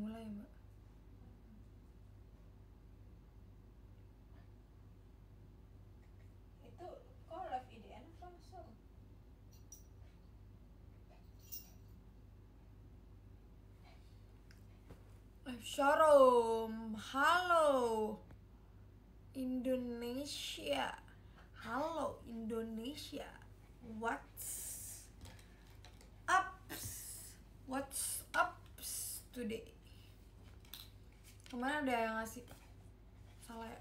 mulai Mbak. Itu kok live IDN langsung? Live showroom. Halo Indonesia. Halo Indonesia. What's up? What's up today? Kemarin ada yang ngasih, salah ya,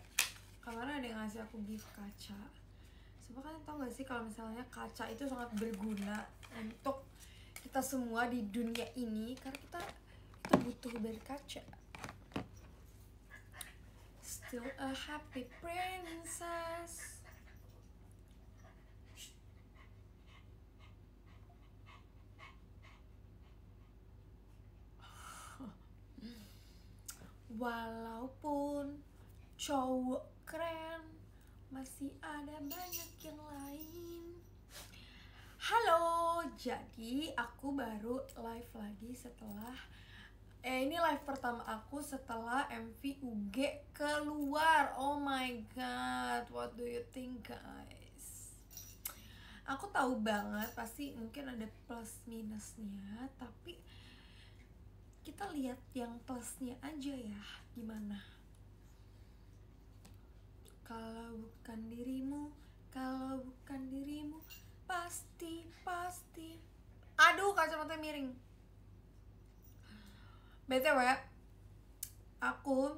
kemarin ada yang ngasih aku gift kaca. Sebab kalian tau gak sih kalau misalnya kaca itu sangat berguna untuk kita semua di dunia ini, karena kita itu butuh berkaca. Still a happy princess. Walaupun cowok keren, masih ada banyak yang lain. Halo, jadi aku baru live lagi setelah ini live pertama aku setelah MV UG keluar. Oh my god, what do you think guys? Aku tahu banget pasti mungkin ada plus minusnya, tapi kita lihat yang plusnya aja ya, gimana? Kalau bukan dirimu, pasti. Aduh, kacamata miring. BTW, aku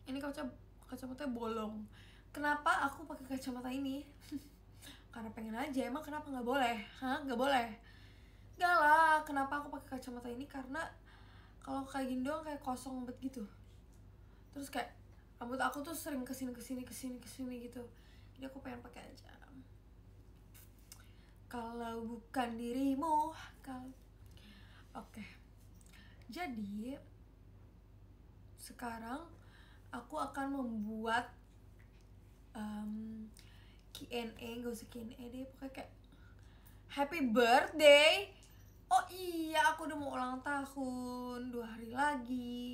ini kacamatanya bolong. Kenapa aku pakai kacamata ini? Karena pengen aja. Emang kenapa nggak boleh? Hah? Nggak boleh? Nggak lah. Kenapa aku pakai kacamata ini? Karena kalau kayak gini doang kayak kosong banget gitu. Terus kayak rambut aku tuh sering kesini gitu. Jadi aku pengen pakai aja. Kalau bukan dirimu, Oke. Jadi sekarang aku akan membuat Q&A, gak usah Q&A deh, pokoknya kayak happy birthday. Oh iya, aku udah mau ulang tahun 2 hari lagi.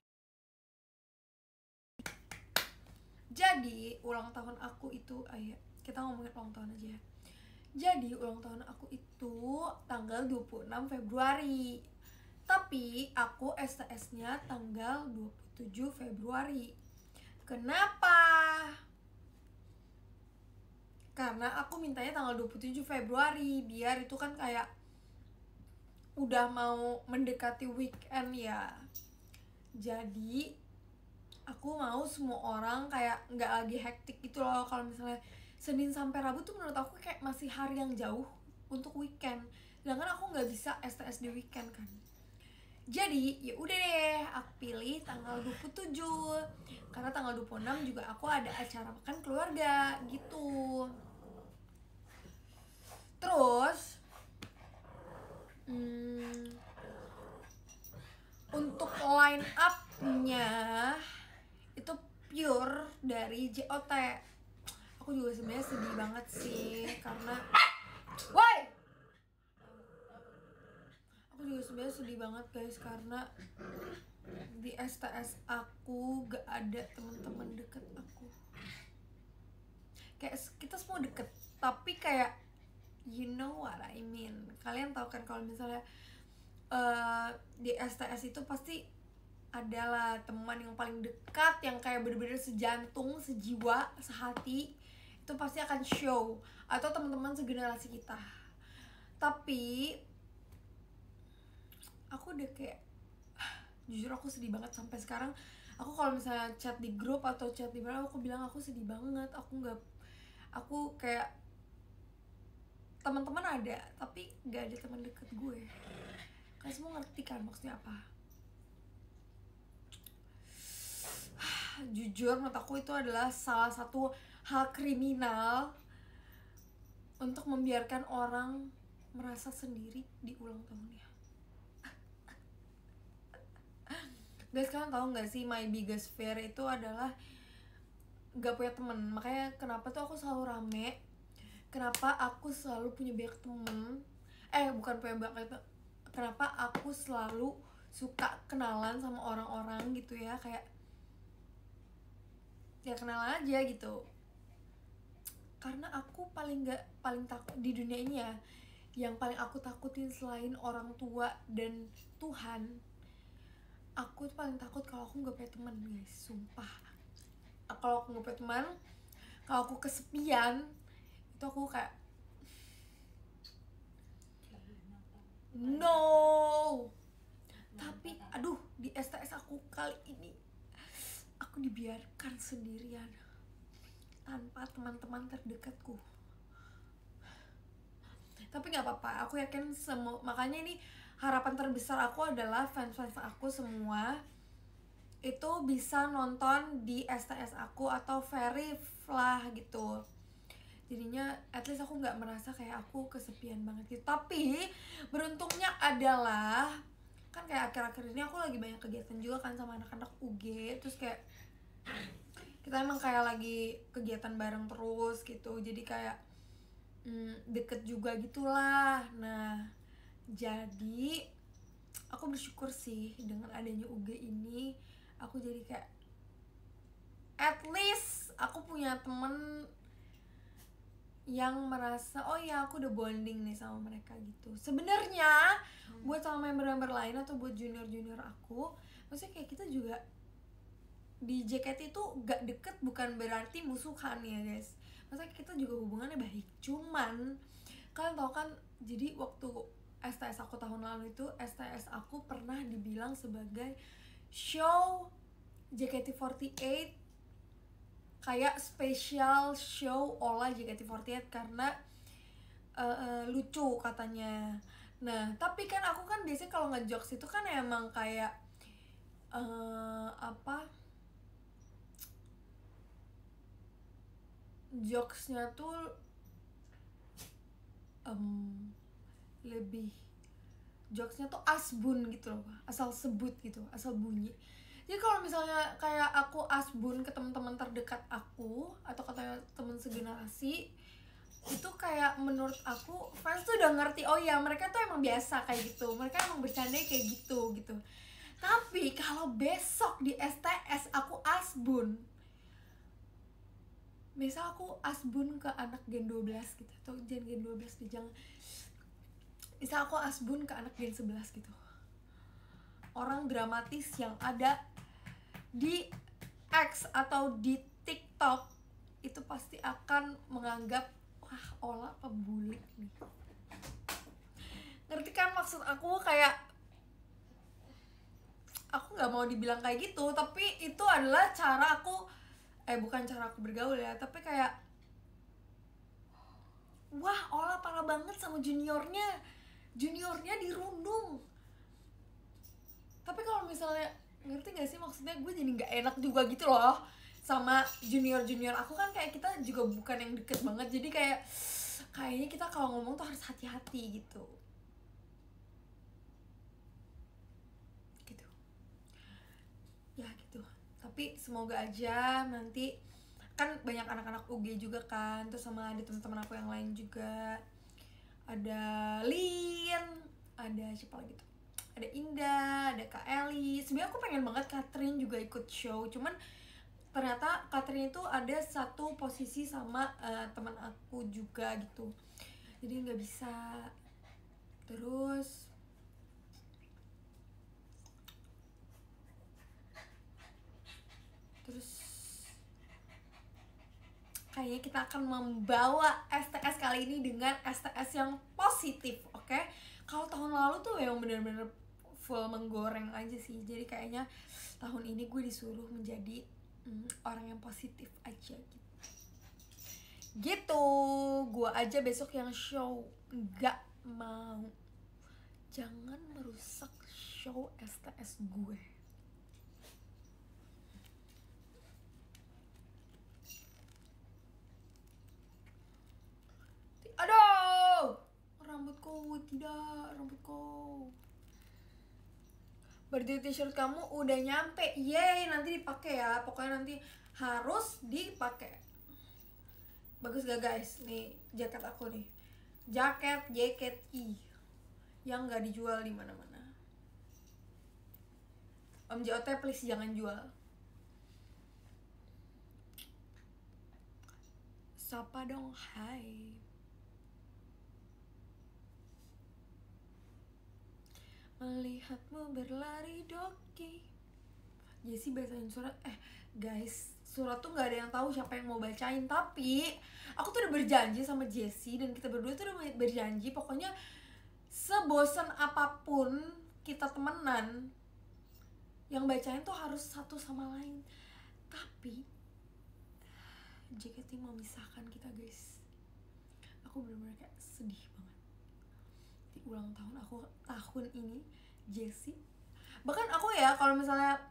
Jadi ulang tahun aku itu, ayo kita ngomongin ulang tahun aja ya. Jadi ulang tahun aku itu tanggal 26 Februari. Tapi aku STS-nya tanggal 27 Februari. Kenapa? Karena aku mintanya tanggal 27 Februari, biar itu kan kayak udah mau mendekati weekend ya. Jadi aku mau semua orang kayak nggak lagi hektik gitu loh. Kalau misalnya Senin sampai Rabu tuh menurut aku kayak masih hari yang jauh untuk weekend. Sedangkan aku nggak bisa STS di weekend kan. Jadi ya udah deh, aku pilih tanggal 27. Karena tanggal 26 juga aku ada acara makan keluarga gitu. Terus untuk line up-nya itu pure dari JOT. Aku juga sebenarnya sedih banget sih karena aku juga sebenarnya sedih banget guys karena di STS aku gak ada teman-teman deket aku. Kayak kita semua deket, tapi kayak you know what I mean. Kalian tahu kan kalau misalnya di STS itu pasti adalah teman yang paling dekat, yang kayak bener-bener sejantung, sejiwa, sehati. Itu pasti akan show. Atau teman-teman segenerasi kita. Tapi aku udah kayak jujur aku sedih banget sampai sekarang. Aku kalau misalnya chat di grup atau chat di mana, aku bilang aku sedih banget. Aku kayak teman-teman ada, tapi gak ada teman deket gue. Kalian semua ngerti kan maksudnya apa? Jujur menurut aku itu adalah salah satu hal kriminal untuk membiarkan orang merasa sendiri di ulang tahunnya. Guys, kalian tahu nggak sih my biggest fear itu adalah gak punya temen. Makanya kenapa tuh aku selalu rame, kenapa aku selalu punya banyak temen, bukan punya banyak, kenapa aku selalu suka kenalan sama orang-orang gitu ya, kayak ya kenalan aja gitu. Karena aku paling takut di dunia ini ya, yang paling aku takutin selain orang tua dan Tuhan, aku tuh paling takut kalau aku nggak punya teman guys, sumpah. Kalau aku nggak punya teman, kalau aku kesepian, itu aku kayak no. Tapi aduh, di STS aku kali ini aku dibiarkan sendirian tanpa teman-teman terdekatku. Tapi nggak apa-apa, aku yakin semua, makanya ini harapan terbesar aku adalah fans-fans aku semua itu bisa nonton di STS aku atau Verif lah gitu. Jadinya at least aku nggak merasa kayak aku kesepian banget gitu. Tapi beruntungnya adalah kan kayak akhir-akhir ini aku lagi banyak kegiatan juga kan sama anak-anak UG. Terus kayak kita emang kayak lagi kegiatan bareng terus gitu. Jadi kayak deket juga gitulah. Nah, jadi aku bersyukur sih dengan adanya UG ini. Aku jadi kayak at least aku punya temen yang merasa oh ya aku udah bonding nih sama mereka gitu. Sebenarnya buat sama member-member lain atau buat junior-junior aku, maksudnya kayak kita juga di JKT itu gak deket bukan berarti musuhan ya guys. Maksudnya kita juga hubungannya baik. Cuman kalian tau kan, jadi waktu STS aku tahun lalu itu, STS aku pernah dibilang sebagai show JKT48 kayak special show olah JKT48 karena lucu katanya. Nah, tapi kan aku kan biasanya kalau ngejokes itu kan emang kayak jokesnya tuh lebih jokesnya tuh asbun gitu loh, asal sebut gitu, asal bunyi. Jadi kalau misalnya kayak aku asbun ke teman-teman terdekat aku atau ke teman segenerasi, itu kayak menurut aku fans tuh udah ngerti oh ya mereka tuh emang biasa kayak gitu, mereka emang bercanda kayak gitu. Tapi kalau besok di STS aku asbun, misal aku asbun ke anak Gen 12 gitu, atau Gen 12 deh, jangan, misal aku asbun ke anak Gen 11 gitu, orang dramatis yang ada di X atau di TikTok itu pasti akan menganggap wah Ola pembuli nih. Ngerti kan maksud aku? Kayak aku nggak mau dibilang kayak gitu, tapi itu adalah cara aku bukan cara aku bergaul ya, tapi kayak wah Ola parah banget sama juniornya dirundung. Tapi kalau misalnya, ngerti gak sih maksudnya, gue jadi nggak enak juga gitu loh sama junior aku kan, kayak kita juga bukan yang deket banget, jadi kayaknya kita kalau ngomong tuh harus hati-hati gitu. Ya gitu. Tapi semoga aja nanti kan banyak anak-anak UG juga kan, terus sama ada teman-teman aku yang lain juga, ada Lin, ada siapa lagi tuh, ada Indah, ada Kak Eli. Sebenarnya aku pengen banget Catherine juga ikut show, cuman ternyata Catherine itu ada satu posisi sama teman aku juga gitu, jadi nggak bisa. Terus kayaknya kita akan membawa STS kali ini dengan STS yang positif, oke? Kalau tahun lalu tuh yang bener-bener full menggoreng aja sih, jadi kayaknya tahun ini gue disuruh menjadi orang yang positif aja gitu. Gue aja besok yang show, nggak mau, jangan merusak show STS gue. Aduh, rambutku tidak, rambutku. Berarti t-shirt kamu udah nyampe, yeay, nanti dipakai ya, pokoknya nanti harus dipakai. Bagus gak guys? Nih jaket aku nih, jaket JKT yang nggak dijual di mana-mana. Om JOT please jangan jual. Sapa dong, hai. Melihatmu berlari doki. Jessie bacain surat. Guys, surat tuh gak ada yang tahu siapa yang mau bacain. Tapi aku tuh udah berjanji sama Jessie, dan kita berdua tuh udah berjanji pokoknya sebosan apapun kita temenan, yang bacain tuh harus satu sama lain. Tapi JKT memisahkan kita, guys. Aku bener-bener kayak sedih banget. Di ulang tahun aku tahun ini, Jessie, bahkan aku ya kalau misalnya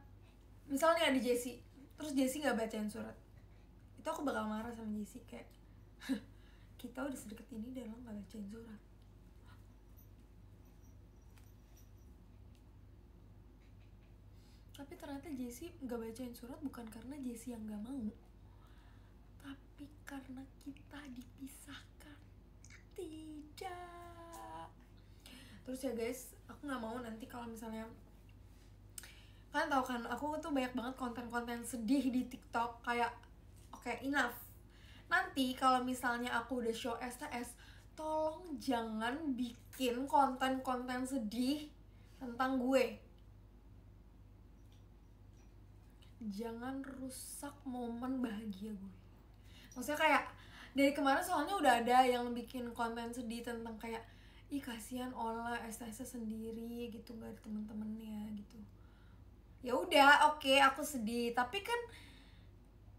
ada Jessie terus Jessie nggak bacain surat, itu aku bakal marah sama Jessie kayak kita udah sedekat ini dan lo nggak bacain surat. Tapi ternyata Jessie nggak bacain surat bukan karena Jessie yang nggak mau, tapi karena kita dipisahkan. Tidak. Terus ya guys, aku nggak mau nanti kalau misalnya, kalian tahu kan aku tuh banyak banget konten-konten sedih di TikTok kayak oke, enough. Nanti kalau misalnya aku udah show STS, tolong jangan bikin konten-konten sedih tentang gue. Jangan rusak momen bahagia gue. Maksudnya kayak dari kemarin soalnya udah ada yang bikin konten sedih tentang kayak ih kasihan Ola STS sendiri gitu, gak ada temen-temennya gitu. Ya udah, oke, aku sedih, tapi kan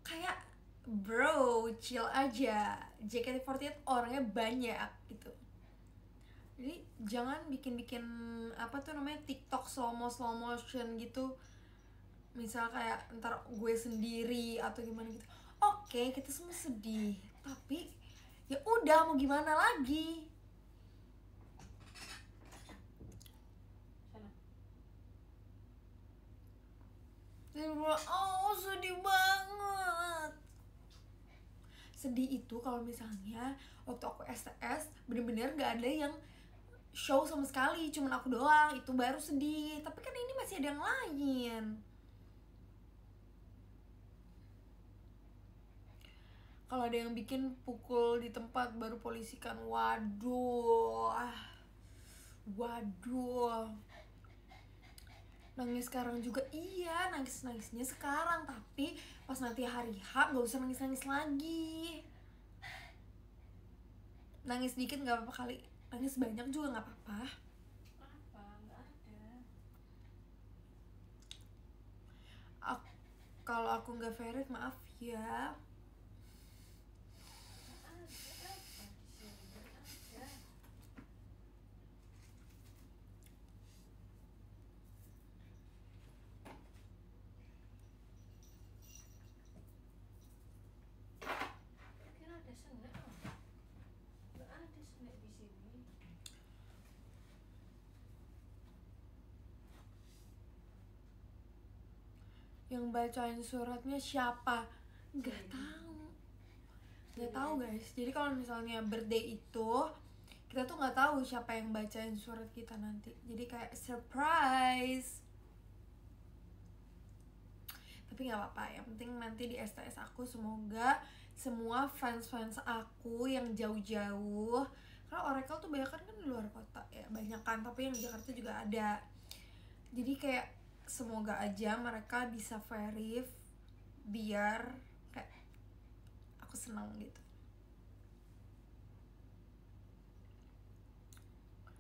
kayak bro, chill aja. JKT48 orangnya banyak gitu. Jadi jangan bikin-bikin apa tuh namanya TikTok slow motion gitu. Misal kayak ntar gue sendiri atau gimana gitu. Oke, kita semua sedih, tapi ya udah mau gimana lagi. Oh sedih banget. Sedih itu kalau misalnya waktu aku STS bener-bener gak ada yang show sama sekali, cuman aku doang, itu baru sedih. Tapi kan ini masih ada yang lain. Kalau ada yang bikin pukul di tempat baru polisi kan, waduh. Nangis sekarang juga, iya, nangis-nangisnya sekarang, tapi pas nanti hari H gak usah nangis-nangis lagi. Nangis dikit gak apa-apa kali, nangis banyak juga gak apa-apa. Apa? Nggak ada. Kalau aku gak valid, maaf ya. Yang bacain suratnya siapa? Gak tahu guys. Jadi kalau misalnya birthday itu kita tuh nggak tahu siapa yang bacain surat kita nanti. Jadi kayak surprise. Tapi nggak apa-apa. Yang penting nanti di STS aku semoga semua fans aku yang jauh-jauh. Karena Oracle tuh banyak kan di luar kota ya, banyak kan. Tapi yang di Jakarta juga ada. Jadi kayak semoga aja mereka bisa verif biar kayak aku senang gitu.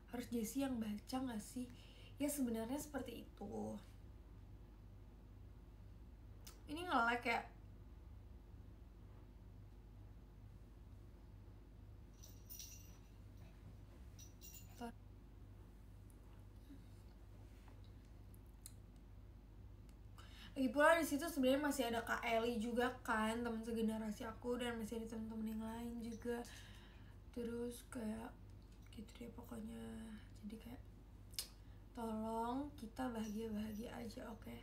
Harus Jessie yang baca gak sih? Ya sebenarnya seperti itu. Ini nge-lag ya. Lagi pula di situ sebenarnya masih ada Kak Eli juga kan, teman segenerasi aku, dan masih ada teman-teman yang lain juga. Terus kayak gitu deh pokoknya. Jadi kayak tolong kita bahagia-bahagia aja, oke?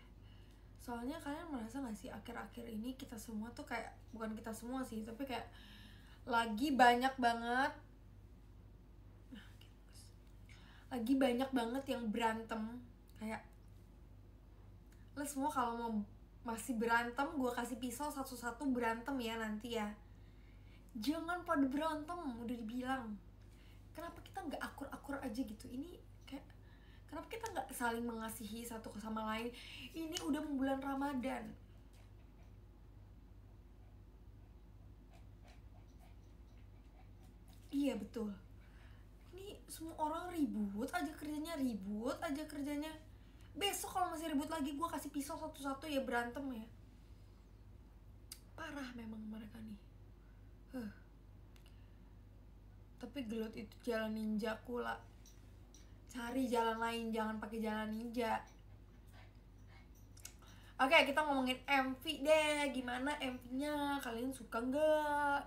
Soalnya kalian merasa gak sih akhir-akhir ini kita semua tuh kayak, bukan kita semua sih, tapi kayak lagi banyak banget yang berantem. Kayak Lo semua kalau mau masih berantem, gue kasih pisau satu-satu berantem ya nanti ya. Jangan pada berantem, udah dibilang. Kenapa kita nggak akur-akur aja gitu? Ini kayak kenapa kita nggak saling mengasihi satu sama lain? Ini udah bulan Ramadan. Iya betul. Ini semua orang ribut aja kerjanya. Besok kalau masih ribut lagi gue kasih pisau satu-satu ya berantem ya. Parah memang mereka nih. Tapi gelut itu jalan ninjaku lah. Cari jalan lain, jangan pakai jalan ninja. Oke, kita ngomongin MV deh. Gimana MV-nya? Kalian suka nggak?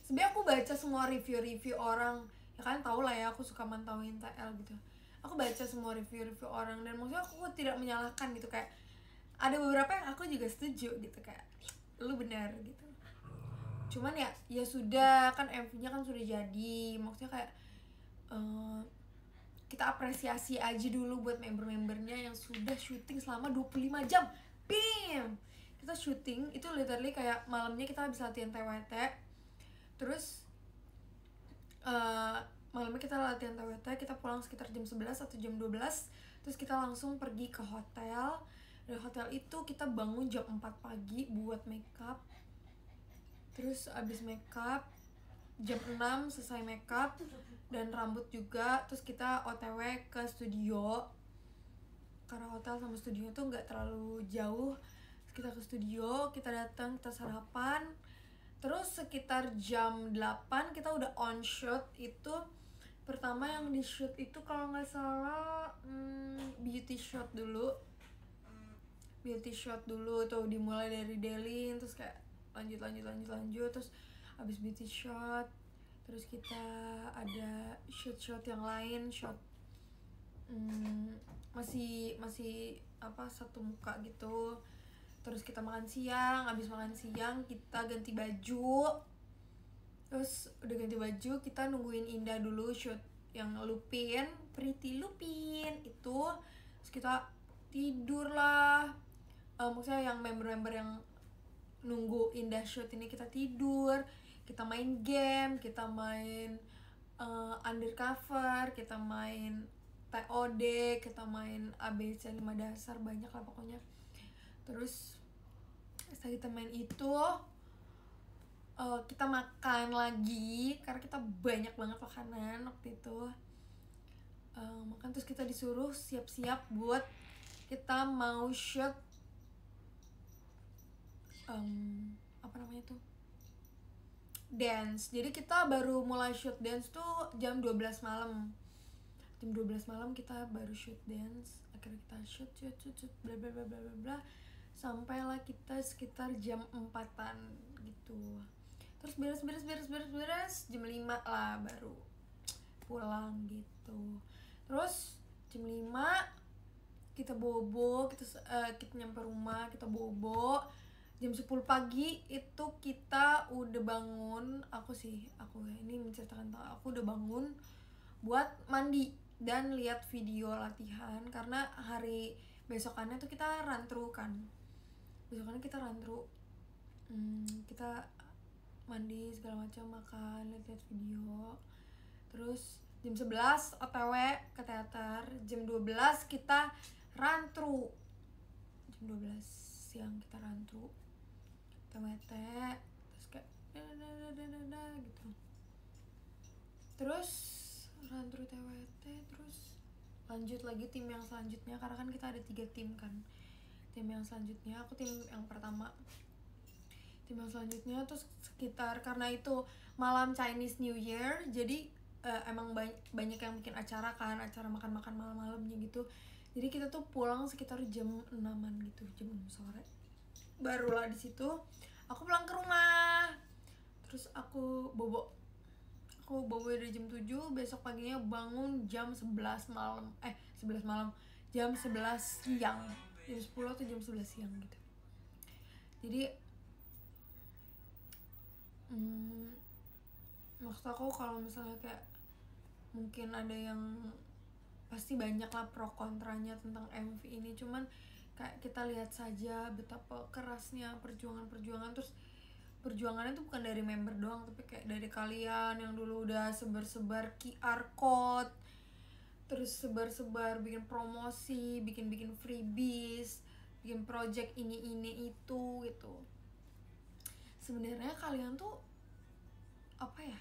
Sebenernya aku baca semua review-review orang. Ya kalian tau lah ya, aku suka mantauin TL gitu. Aku baca semua review-review orang dan maksudnya aku tidak menyalahkan gitu, kayak ada beberapa yang aku juga setuju gitu, kayak lu benar gitu. Cuman ya sudah, kan MV-nya kan sudah jadi. Maksudnya kayak kita apresiasi aja dulu buat member-membernya yang sudah syuting selama 25 jam. Bim! Kita syuting itu literally kayak malamnya kita habis latihan TWT. Terus malamnya kita latihan TWT, kita pulang sekitar jam 11 atau jam 12. Terus kita langsung pergi ke hotel. Dari hotel itu kita bangun jam 4 pagi buat makeup. Terus abis makeup jam 6 selesai makeup dan rambut juga. Terus kita OTW ke studio, karena hotel sama studio tuh gak terlalu jauh. Terus kita ke studio, kita datang, kita sarapan. Terus sekitar jam 8 kita udah on shoot. Itu pertama yang di shoot itu kalau nggak salah beauty shot dulu tuh, dimulai dari Delin, terus kayak lanjut terus abis beauty shot terus kita ada shot yang lain, shot masih apa satu muka gitu. Terus kita makan siang, abis makan siang kita ganti baju. Terus udah ganti baju kita nungguin Indah dulu shoot yang Lupin, Pretty Lupin itu. Terus kita tidur lah. Maksudnya yang member-member yang nunggu Indah shoot ini kita tidur. Kita main game, kita main undercover, kita main TOD, kita main ABC 5 dasar, banyak lah pokoknya. Terus setelah kita main itu kita makan lagi karena kita banyak banget makanan waktu itu. Makan terus kita disuruh siap-siap buat kita mau shoot apa namanya tuh, dance. Jadi kita baru mulai shoot dance tuh jam 12 malam. Jam 12 malam kita baru shoot dance. Akhirnya kita shoot bla bla bla bla bla sampailah kita sekitar jam 4-an gitu. Terus beres jam 5 lah baru pulang gitu. Terus jam 5 kita bobo, kita nyampe rumah, kita bobo. Jam 10 pagi itu kita udah bangun. Aku ini menceritakan tentang aku udah bangun buat mandi dan lihat video latihan, karena hari besokannya tuh kita run through kan. Kita mandi segala macam, makan, lihat video. Terus jam 11 OTW ke teater. Jam 12 kita run through. Jam 12 siang kita run through TWT. Terus kayak gitu. Terus run through TWT, terus lanjut lagi tim yang selanjutnya, karena kan kita ada 3 tim kan. Tim yang selanjutnya, aku tim yang pertama. Tim yang selanjutnya terus sekitar, karena itu malam Chinese New Year, jadi emang banyak yang bikin acara kan, acara makan-makan malam-malamnya gitu. Jadi kita tuh pulang sekitar jam 6-an gitu, jam 6 sore. Barulah di situ aku pulang ke rumah. Terus aku bobo dari jam 7, besok paginya bangun jam 11 malam. Jam 11 siang. Jam 10 atau jam 11 siang gitu. Jadi maksud aku kalau misalnya kayak mungkin ada yang pasti banyak lah pro kontranya tentang MV ini, cuman kayak kita lihat saja betapa kerasnya perjuangan terus perjuangannya tuh bukan dari member doang, tapi kayak dari kalian yang dulu udah sebar-sebar QR code, terus sebar-sebar bikin promosi, bikin freebies, bikin project ini itu gitu. Sebenarnya kalian tuh apa ya,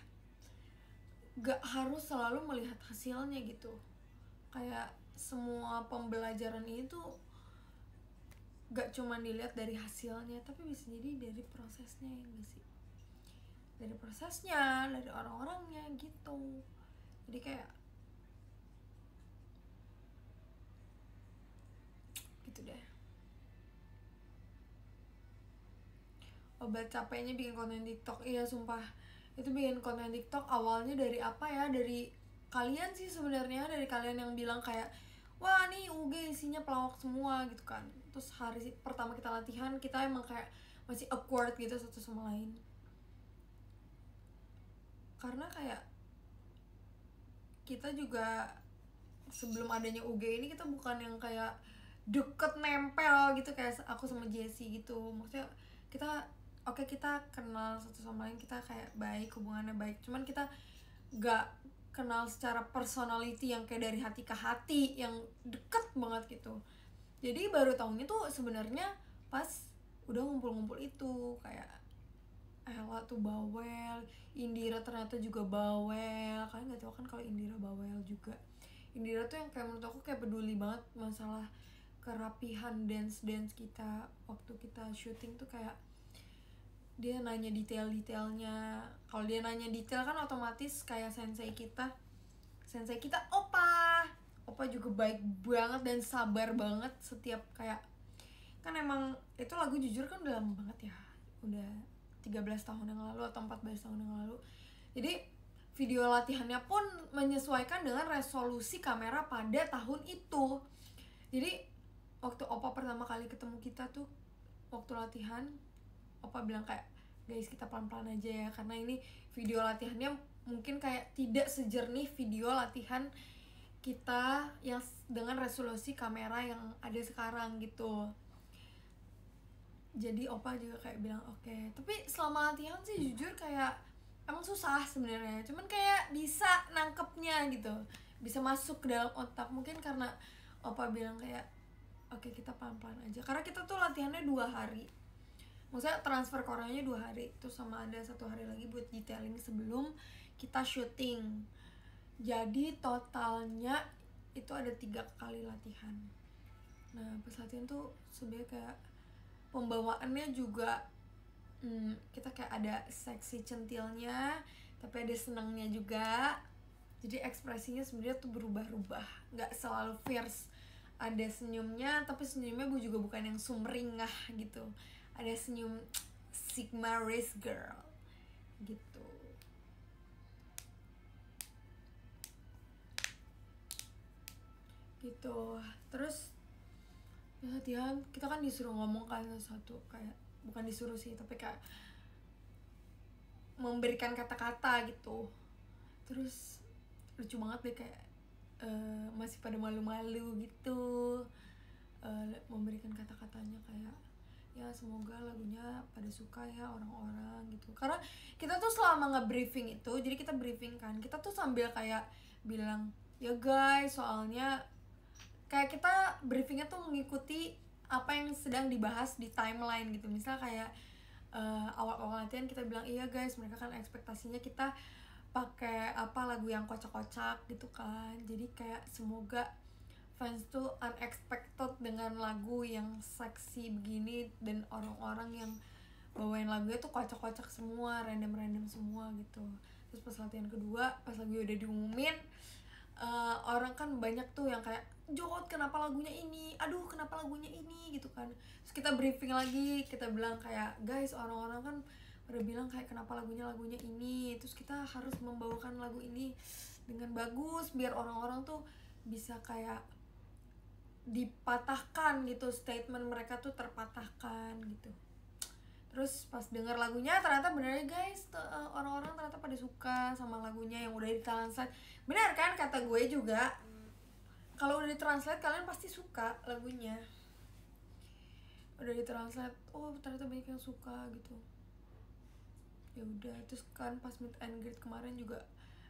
gak harus selalu melihat hasilnya gitu. Kayak semua pembelajaran ini tuh gak cuma dilihat dari hasilnya, tapi bisa jadi dari prosesnya, ya gak sih? Dari prosesnya, dari orang-orangnya gitu. Jadi kayak gitu deh. Obat capeknya bikin konten TikTok. Iya sumpah, itu bikin konten TikTok awalnya dari apa ya, dari kalian sih sebenarnya, dari kalian yang bilang kayak wah nih UG isinya pelawak semua gitu kan. Terus hari pertama kita latihan, kita emang kayak masih awkward gitu satu sama lain, karena kayak kita juga sebelum adanya UG ini kita bukan yang kayak deket nempel gitu kayak aku sama Jessie gitu. Maksudnya kita oke, kita kenal satu sama lain, kita kayak baik, hubungannya baik, cuman kita gak kenal secara personality yang kayak dari hati ke hati yang deket banget gitu. Jadi baru tahunya tuh sebenarnya pas udah ngumpul-ngumpul itu, kayak Ella tuh bawel, Indira ternyata juga bawel. Kalian nggak tahu kan kalau Indira bawel juga. Indira tuh yang kayak menurut aku kayak peduli banget masalah kerapihan dance kita waktu kita syuting tuh, kayak dia nanya detailnya. Kalau dia nanya detail kan otomatis kayak sensei kita Opa juga baik banget dan sabar banget setiap kayak, kan emang itu lagu jujur kan udah lama banget ya, udah 13 tahun yang lalu atau 14 tahun yang lalu. Jadi video latihannya pun menyesuaikan dengan resolusi kamera pada tahun itu. Jadi waktu Opa pertama kali ketemu kita tuh, waktu latihan, Opa bilang kayak guys kita pelan-pelan aja ya, karena ini video latihannya mungkin kayak tidak sejernih video latihan kita yang dengan resolusi kamera yang ada sekarang gitu. Jadi Opa juga kayak bilang oke. Tapi selama latihan sih jujur kayak emang susah sebenarnya, cuman kayak bisa nangkepnya gitu, bisa masuk ke dalam otak. Mungkin karena Opa bilang kayak oke kita pelan-pelan aja, karena kita tuh latihannya 2 hari, maksudnya transfer koreanya 2 hari, terus sama ada 1 hari lagi buat detailing sebelum kita syuting. Jadi totalnya itu ada 3 kali latihan. Nah pas latihan tuh sebenarnya kayak pembawaannya juga kita kayak ada seksi centilnya, tapi ada senangnya juga. Jadi ekspresinya sebenarnya tuh berubah-ubah, nggak selalu fierce. Ada senyumnya, tapi senyumnya juga bukan yang sumringah gitu. Ada senyum Sigma Race Girl gitu. Gitu. Terus latihan kita kan disuruh ngomong kan satu, kayak bukan disuruh sih, tapi kayak memberikan kata-kata gitu. Terus lucu banget deh, kayak masih pada malu-malu gitu, memberikan kata-katanya kayak ya semoga lagunya pada suka ya orang-orang gitu. Karena kita tuh selama nge-briefing itu, jadi kita briefing kan, kita tuh sambil kayak bilang ya guys, soalnya kayak kita briefingnya tuh mengikuti apa yang sedang dibahas di timeline gitu. Misal kayak awal-awal latihan kita bilang iya guys, mereka kan ekspektasinya kita pakai apa lagu yang kocak-kocak gitu kan. Jadi kayak semoga fans tuh unexpected dengan lagu yang seksi begini, dan orang-orang yang bawain lagunya tuh kocak-kocak semua, random semua gitu. Terus pas latihan kedua, pas lagu udah diumumin, orang kan banyak tuh yang kayak Jot kenapa lagunya ini, aduh kenapa lagunya ini gitu kan. Terus kita briefing lagi, kita bilang kayak guys, orang-orang kan pada bilang kayak kenapa lagunya ini, terus kita harus membawakan lagu ini dengan bagus biar orang-orang tuh bisa kayak dipatahkan gitu, statement mereka tuh terpatahkan gitu. Terus pas denger lagunya ternyata bener guys, orang-orang ternyata pada suka sama lagunya yang udah ditranslate. Benar kan kata gue juga, kalau udah ditranslate kalian pasti suka lagunya. Udah ditranslate, oh ternyata banyak yang suka gitu. Ya udah, terus kan pas meet and greet kemarin juga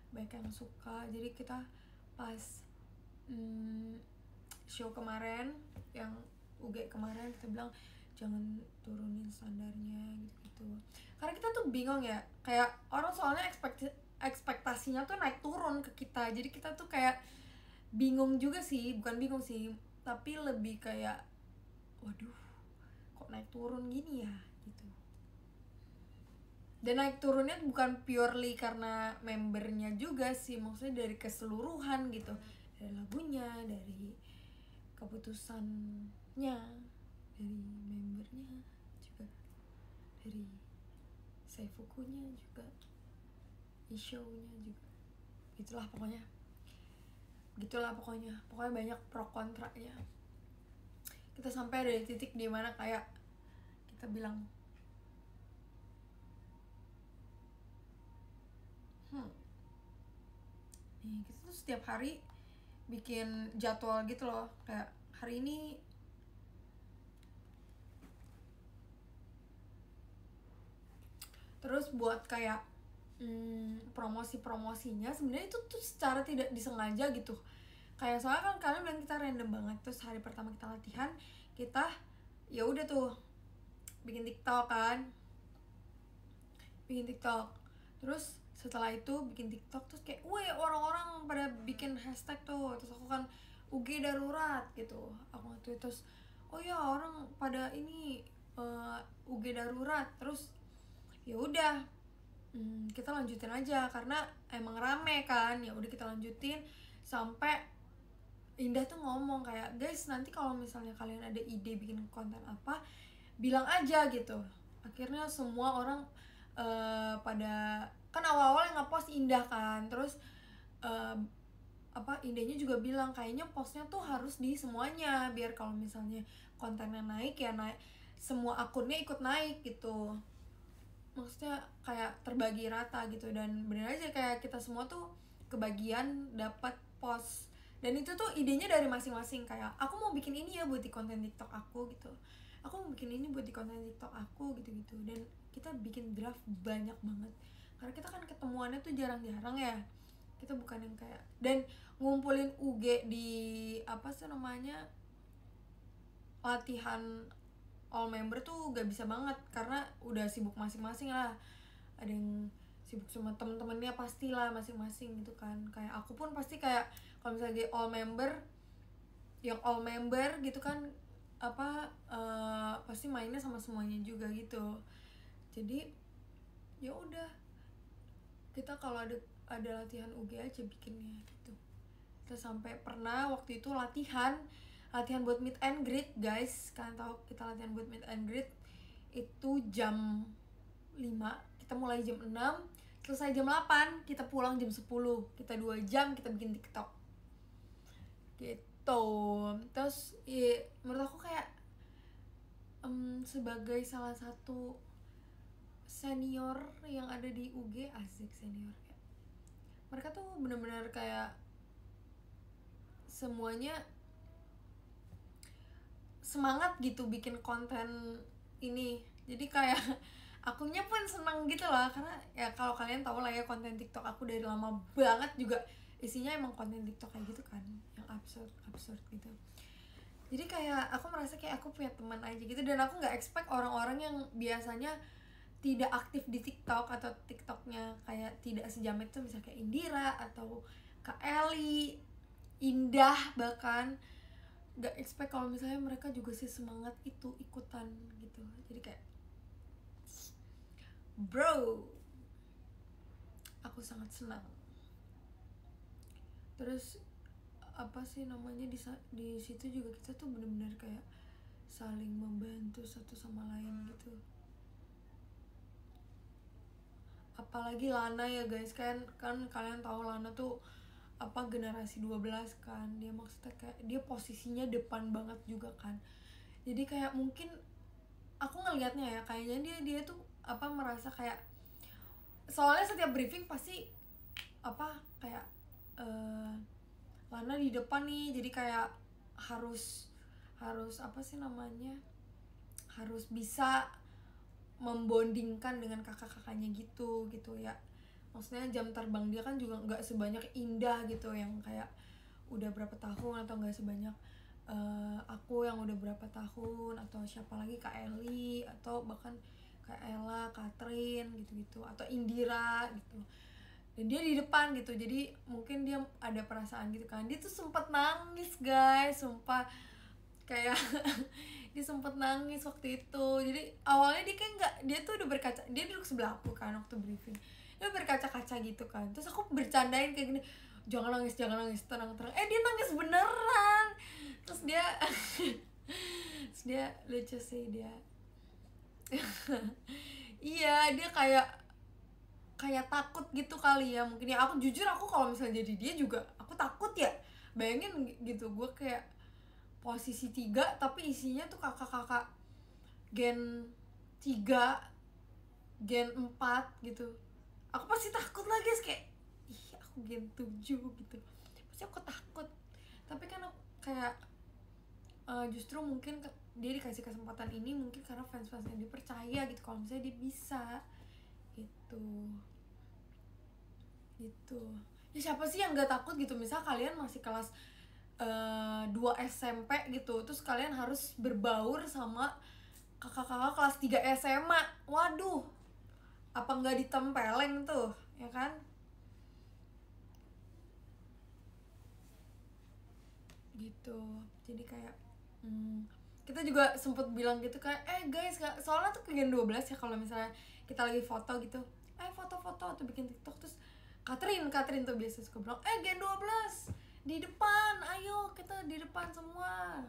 banyak yang suka. Jadi kita pas show kemarin yang UG kemarin, kita bilang jangan turunin standarnya gitu-gitu. Karena kita tuh bingung ya, kayak orang soalnya ekspektasinya tuh naik turun ke kita. Jadi kita tuh kayak bingung juga sih, bukan bingung sih, tapi lebih kayak waduh, kok naik turun gini ya gitu. Dan naik turunnya bukan purely karena membernya juga sih, maksudnya dari keseluruhan gitu, dari lagunya, dari keputusannya, dari membernya juga, dari seifukunya juga, show-nya juga, gitulah pokoknya banyak pro kontranya. Kita sampai dari titik dimana kayak kita bilang nih, kita tuh setiap hari bikin jadwal gitu loh, kayak hari ini terus buat kayak promosi-promosinya sebenarnya itu tuh secara tidak disengaja gitu. Kayak soalnya kan kalian bilang kita random banget, terus hari pertama kita latihan, kita ya udah tuh bikin TikTok kan, terus setelah itu bikin TikTok terus kayak weh, orang-orang pada bikin hashtag tuh, terus aku kan UG darurat gitu, aku nge-tweet, terus oh ya orang pada ini UG darurat, terus ya udah kita lanjutin aja karena emang rame kan, ya udah kita lanjutin sampai Indah tuh ngomong kayak guys, nanti kalau misalnya kalian ada ide bikin konten apa bilang aja gitu. Akhirnya semua orang pada kan awal-awal yang ngepost Indah kan, terus Indahnya juga bilang kayaknya postnya tuh harus di semuanya biar kalau misalnya kontennya naik ya naik, semua akunnya ikut naik gitu, maksudnya kayak terbagi rata gitu. Dan bener aja kayak kita semua tuh kebagian dapat post, dan itu tuh idenya dari masing-masing. Kayak aku mau bikin ini ya buat di konten TikTok aku gitu, aku mau bikin ini buat di konten TikTok aku gitu-gitu. Dan kita bikin draft banyak banget karena kita kan ketemuannya tuh jarang-jarang ya, kita bukan yang kayak, dan ngumpulin UG di apa sih namanya latihan all member tuh gak bisa banget karena udah sibuk masing-masing lah. Ada yang sibuk sama temen-temennya pastilah masing-masing gitu kan. Kayak aku pun pasti kayak kalau misalnya all member, yang all member gitu kan pasti mainnya sama semuanya juga gitu. Jadi ya udah, kita kalau ada latihan UG aja bikinnya gitu. Kita sampai pernah waktu itu latihan buat meet and greet guys. Kalian tahu kita latihan buat meet and greet itu jam 5, kita mulai jam 6, selesai jam 8, kita pulang jam 10. Kita 2 jam kita bikin TikTok gitu. Terus ya, menurut aku kayak sebagai salah satu senior yang ada di UG, asik senior ya, mereka tuh benar-benar kayak semuanya semangat gitu bikin konten ini. Jadi kayak akunya pun seneng gitu lah, karena ya kalau kalian tahu lah ya konten TikTok aku dari lama banget juga isinya emang konten TikTok kayak gitu kan, yang absurd gitu. Jadi kayak aku merasa kayak aku punya teman aja gitu, dan aku nggak expect orang-orang yang biasanya tidak aktif di TikTok atau TikToknya kayak tidak sejam itu, misalnya kayak Indira atau Kak Eli, Indah bahkan, nggak expect kalau misalnya mereka juga sih semangat itu ikutan gitu. Jadi kayak bro, aku sangat senang. Terus apa sih namanya di situ juga kita tuh benar-benar kayak saling membantu satu sama lain gitu. Apalagi Lana ya guys, kan kalian tahu Lana tuh generasi 12 kan, dia maksudnya kayak dia posisinya depan banget juga kan. Jadi kayak mungkin aku ngelihatnya ya kayaknya dia tuh merasa kayak, soalnya setiap briefing pasti kayak Lana di depan nih, jadi kayak harus apa sih namanya, harus bisa membondingkan dengan kakak-kakaknya gitu ya. Maksudnya jam terbang dia kan juga nggak sebanyak Indah gitu yang kayak udah berapa tahun, atau nggak sebanyak aku yang udah berapa tahun, atau siapa lagi, Kak Eli, atau bahkan Kak Ella, Catherine gitu-gitu, atau Indira gitu. Dan dia di depan gitu, jadi mungkin dia ada perasaan gitu kan. Dia tuh sempet nangis guys, sumpah, kayak dia sempet nangis waktu itu. Jadi awalnya dia kayak nggak, dia tuh udah berkaca, dia duduk sebelah aku kan waktu briefing, dia berkaca-kaca gitu kan. Terus aku bercandain kayak gini, jangan nangis, tenang. Dia nangis beneran. Terus dia terus dia lucu sih dia. Iya, dia kayak takut gitu kali ya mungkin ya. Aku jujur, aku kalau misalnya jadi dia juga aku takut ya. Bayangin gitu, gue kayak posisi 3 tapi isinya tuh kakak-kakak gen 3, gen 4 gitu. Aku pasti takut lah guys, kayak ih aku gen 7 gitu, pasti aku takut. Tapi kan aku kayak justru mungkin dia dikasih kesempatan ini mungkin karena fans-fansnya dia percaya gitu kalau misalnya dia bisa gitu. Ya siapa sih yang nggak takut gitu, misal kalian masih kelas 2 SMP gitu, terus kalian harus berbaur sama kakak-kakak kelas 3 SMA. Waduh, apa nggak ditempeleng tuh, ya kan? Gitu. Jadi kayak kita juga sempet bilang gitu kan, guys, soalnya tuh kegen 12 ya, kalau misalnya kita lagi foto gitu, foto-foto atau bikin TikTok, terus Catherine tuh biasa suka bilang, gen 12 di depan, ayo kita di depan semua.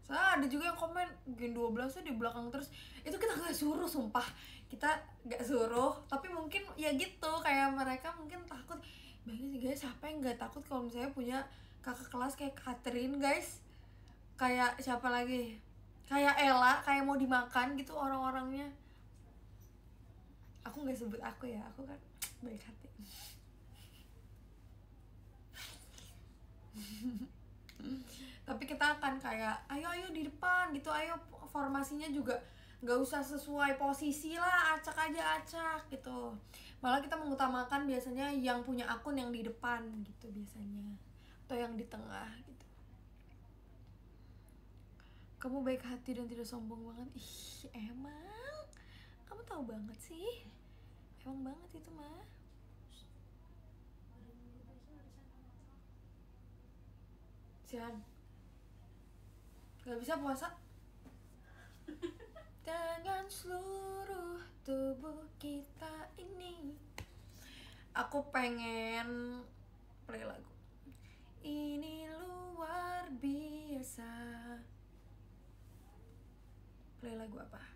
Soalnya ada juga yang komen gen 12 tuh di belakang terus. Itu kita gak suruh, sumpah kita gak suruh, tapi mungkin ya gitu, kayak mereka mungkin takut. Bayangin sih guys, siapa yang gak takut kalau misalnya punya kakak kelas kayak Catherine guys. Kayak siapa lagi, kayak Ella, kayak mau dimakan gitu orang-orangnya. Aku gak sebut aku ya, aku kan baik hati. Tapi kita akan kayak ayo di depan gitu, ayo formasinya juga nggak usah sesuai posisi lah, acak aja gitu. Malah kita mengutamakan biasanya yang punya akun yang di depan gitu biasanya, atau yang di tengah gitu. Kamu baik hati dan tidak sombong banget. Ih, emang kamu tahu banget sih, emang banget itu mah. Sian, gak bisa puasa dengan seluruh tubuh kita ini. Aku pengen play lagu ini luar biasa. Play lagu apa?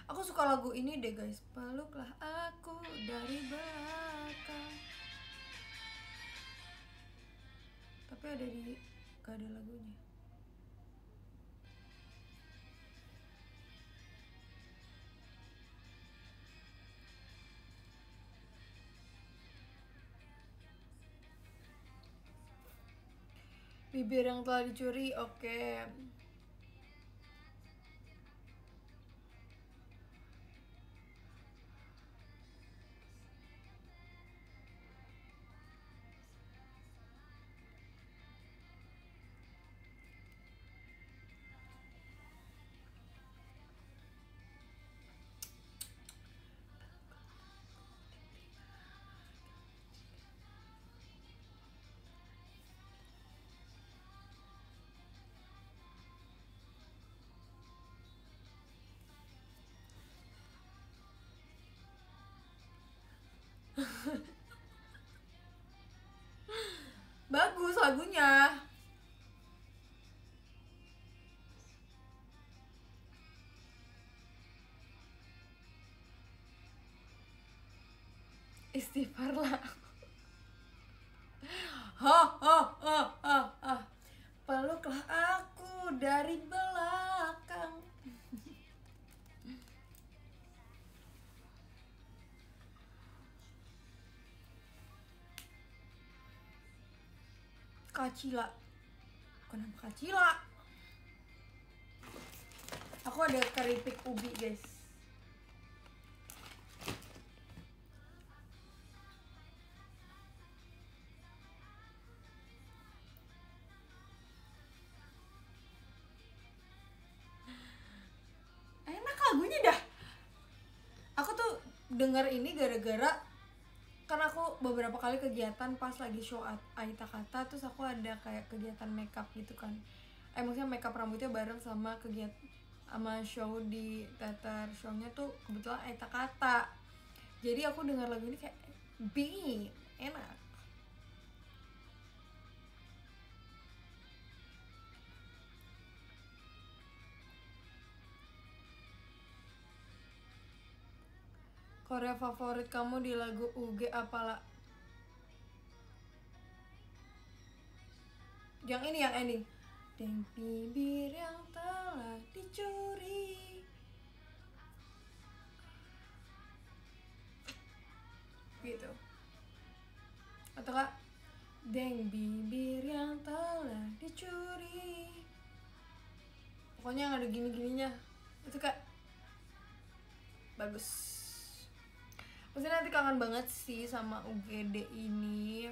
Aku suka lagu ini deh guys, peluklah aku dari belakang. Tapi ada di, gak ada lagunya. Bibir yang telah dicuri, oke. Bagus lagunya. Istighfarlah. Peluklah aku dari belakang. Kacila. Kenapa kacila? Aku ada keripik ubi guys. Enak lagunya dah. Aku tuh denger ini gara-gara karena aku beberapa kali kegiatan pas lagi show Aita Kata, terus aku ada kayak kegiatan makeup gitu kan. Maksudnya makeup rambutnya bareng sama kegiatan sama show di teater. Show-nya tuh kebetulan Aita Kata. Jadi aku dengar lagu ini kayak enak. Korea favorit kamu di lagu UG apalah? Yang ini, yang ending. Dan bibir yang telah dicuri. Gitu. Atau kak, deng bibir yang telah dicuri. Pokoknya yang ada gini-gininya. Itu kak bagus. Maksudnya nanti kangen banget sih sama UGD ini.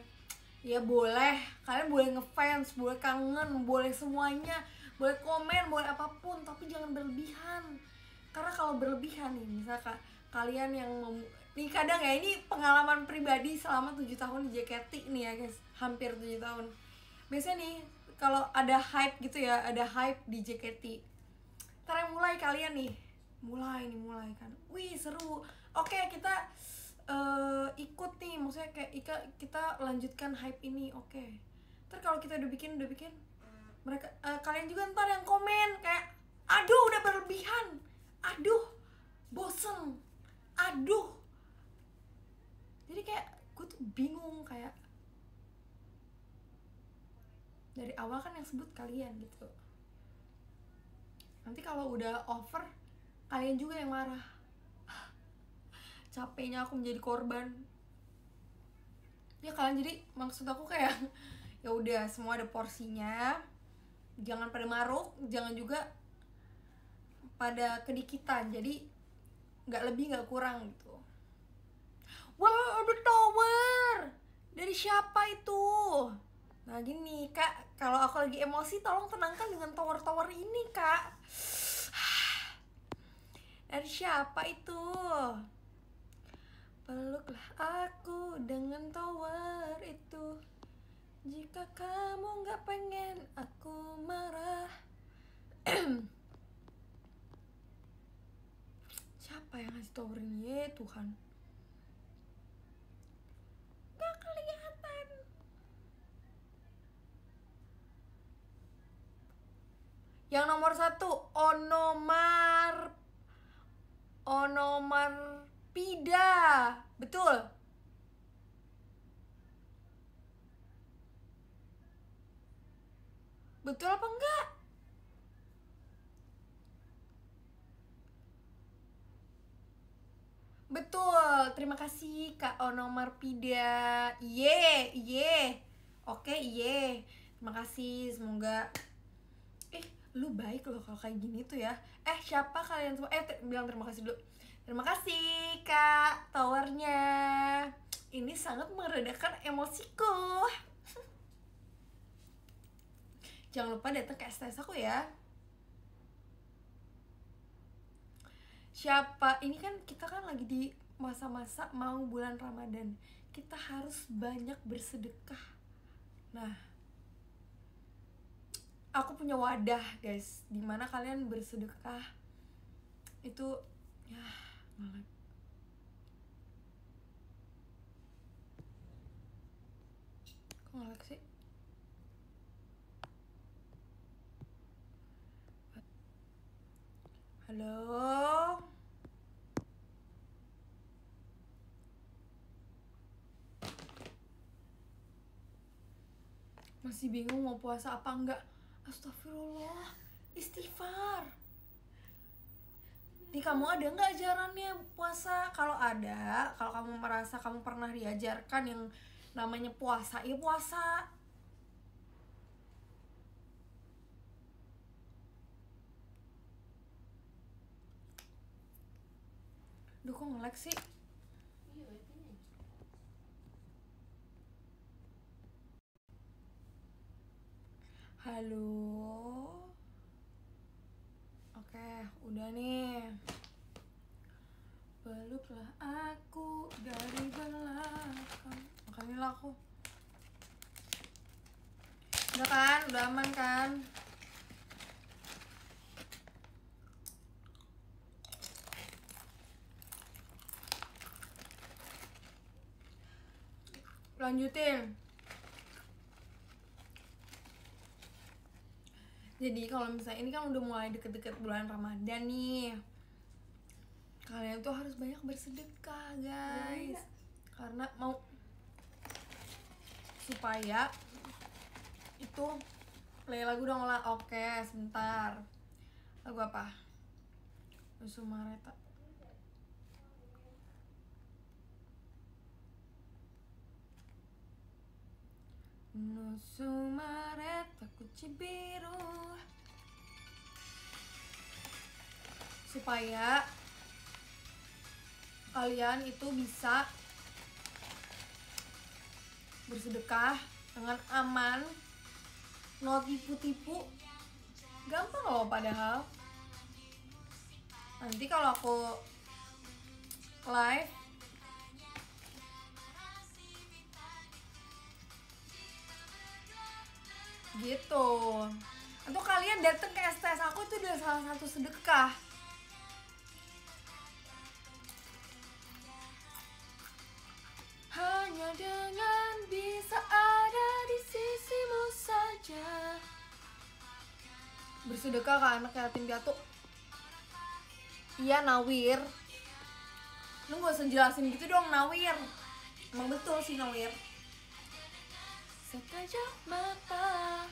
Ya boleh, kalian boleh ngefans, boleh kangen, boleh semuanya, boleh komen, boleh apapun, tapi jangan berlebihan. Karena kalau berlebihan nih, misalkan kalian yang nih kadang ya, ini pengalaman pribadi selama 7 tahun di JKT nih ya guys, hampir 7 tahun. Biasanya nih kalau ada hype gitu ya, ada hype di JKT, ntar yang mulai kalian nih mulai kan, wih seru, oke kita ikut nih, maksudnya kayak kita lanjutkan hype ini, oke. Ntar kalau kita udah bikin mereka kalian juga ntar yang komen kayak aduh udah berlebihan, aduh bosen, aduh. Jadi kayak gue tuh bingung, kayak dari awal kan yang sebut kalian gitu. Nanti kalau udah over, kalian juga yang marah. Capeknya aku menjadi korban. Ya kalian, jadi maksud aku kayak ya udah, semua ada porsinya. Jangan pada maruk, jangan juga pada kedikitan. Jadi nggak lebih nggak kurang gitu. Wah, ada tower. Dari siapa itu? Nah gini kak, kalau aku lagi emosi tolong tenangkan dengan tower-tower ini kak. Dari siapa itu? Peluklah aku dengan tower itu. Jika kamu gak pengen aku marah. Siapa yang ngasih tower ini? Ya Tuhan, gak kelihatan. Yang nomor 1 Onomarpida. Betul. Betul apa enggak? Betul. Terima kasih Kak Onomarpida. Iye. Oke, iye. Terima kasih. Semoga lu baik loh kalau kayak gini tuh ya. Siapa kalian semua? Bilang terima kasih dulu. Terima kasih Kak towernya. Ini sangat meredakan emosiku. Jangan lupa datang ke STS aku ya. Siapa? Ini kan kita kan lagi di masa-masa mau bulan Ramadan. Kita harus banyak bersedekah. Nah, aku punya wadah guys, dimana kalian bersedekah itu ya ngelag. Kok ngelag sih? Halo? Masih bingung mau puasa apa enggak? Astagfirullah, istighfar. Nih kamu ada nggak ajarannya puasa? Kalau ada, kalau kamu merasa kamu pernah diajarkan yang namanya puasa, ya puasa. kok nge-lag sih? Iya, ini. Halo. Oke, udah nih. Peluklah aku dari belakang. Makanya lah aku. Udah kan? Udah aman kan? Lanjutin. Jadi kalau misalnya ini kan udah mulai deket-deket bulan Ramadan nih, kalian tuh harus banyak bersedekah guys. Karena mau supaya itu play lagu dong lah. Oke, sebentar. Lagu apa? Sumareta. Sumareta kuci biru. Supaya kalian itu bisa bersedekah dengan aman, no tipu-tipu, gampang loh padahal. Nanti kalau aku live gitu, atau kalian datang ke STS aku itu udah salah satu sedekah. Hanya dengan bisa ada di sisimu saja. Bersedekah ke anak yatim piatu. Iya, Nawir. Lu gak usah jelasin gitu dong, Nawir. Emang betul sih, Nawir. Sekejap mata.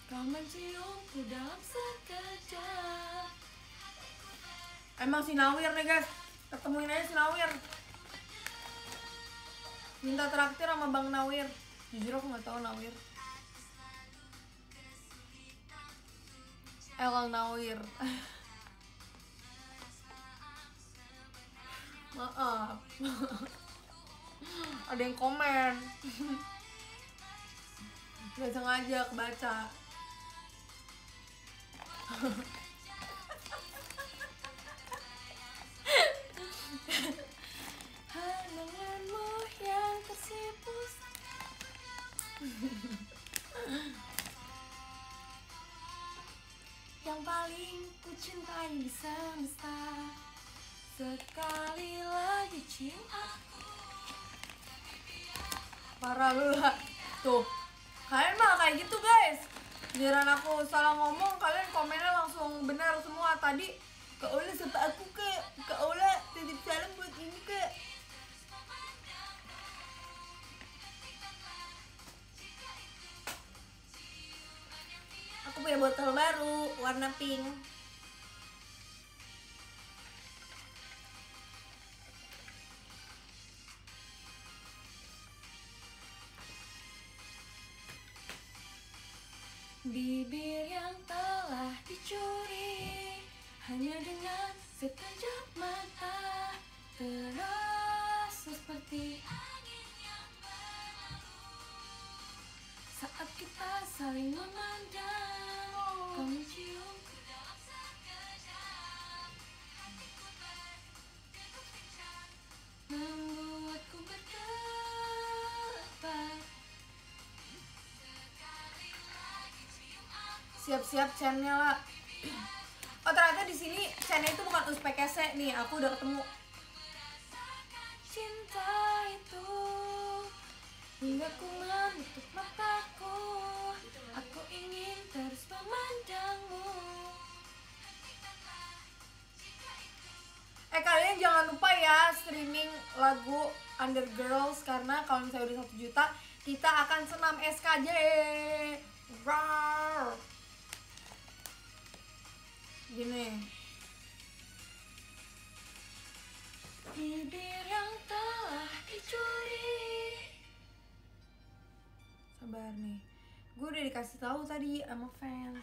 Kau menciumku dalam sekejap. Emang si Nawir nih guys, ketemuin aja si Nawir. Minta traktir sama Bang Nawir. Jujur aku gak tahu Nawir. El Nawir. Maaf. Ada yang komen. Gak sengaja kebaca. Hananganmu yang tersipu. Yang paling ku cintai di semesta. Sekali lagi cium aku. Parah lu lah. Tuh, kalian mah kayak gitu guys. Giliran aku salah ngomong, kalian komennya langsung benar semua. Tadi Kak Ola sapa aku ke, Kak Ola titip salam buat ini ke. Aku punya botol baru warna pink. Bibir yang telah dicuri hanya dengan sekejap mata, terasa seperti angin yang berlalu. Saat kita saling memandang, kau menciumku dalam sekejap. Hatiku berdegup kencang, membuatku berdebar. Siap-siap channel lah. Oh ternyata di sini channel itu bukan Uzbek Kese nih, aku udah ketemu. Cinta itu hingga ku menutup mataku, aku ingin terus memandangmu. Kalian jangan lupa ya streaming lagu Undergirls, karena kalau misalnya udah 1 juta kita akan senam SKJ. Rawr. Gini. Bibir yang telah dicuri. Sabar nih. Gue udah dikasih tahu tadi sama fans.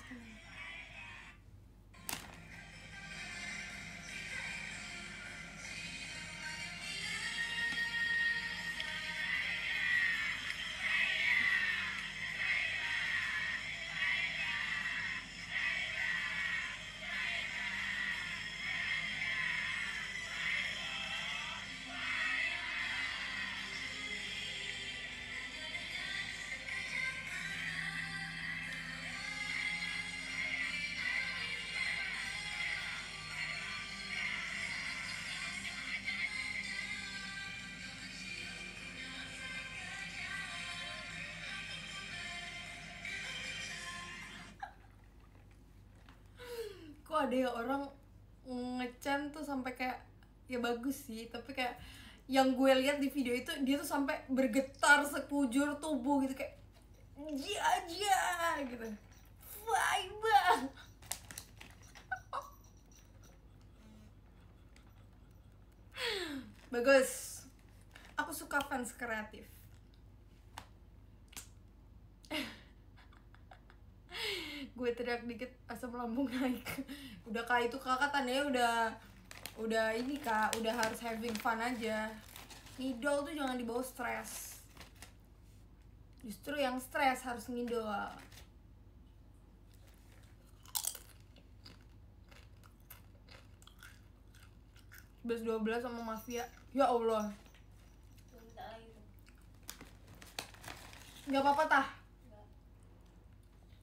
Kok ada ya orang ngechan tuh sampai kayak, ya bagus sih, tapi kayak yang gue lihat di video itu dia tuh sampai bergetar sekujur tubuh gitu, kayak gitu, vibe. Bagus, aku suka fans kreatif. Gue teriak dikit asam lambung naik. Udah kak, itu kakak tandanya udah ini kak, udah harus having fun aja. Ngidol tuh jangan dibawa stres. Justru yang stres harus ngidol. 12 sama Mafia. Ya Allah. Minta lagi tuh. Gak apa-apa tah? Enggak.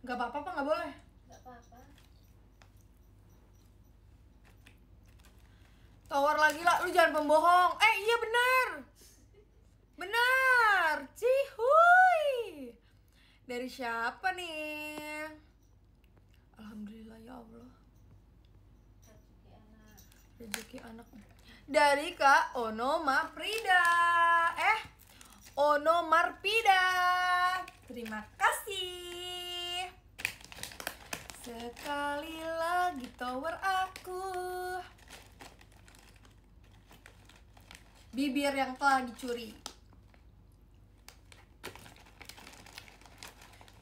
Gak apa-apa apa gak boleh? Enggak apa-apa. Tawar lagi lah, lu jangan pembohong. Iya benar. Benar. Cihuy. Dari siapa nih? Alhamdulillah ya Allah. Rezeki anak. Rezeki anak. Dari Kak Ono Marpida. Ono Marpida. Terima kasih. Sekali lagi tower aku. Bibir yang telah dicuri.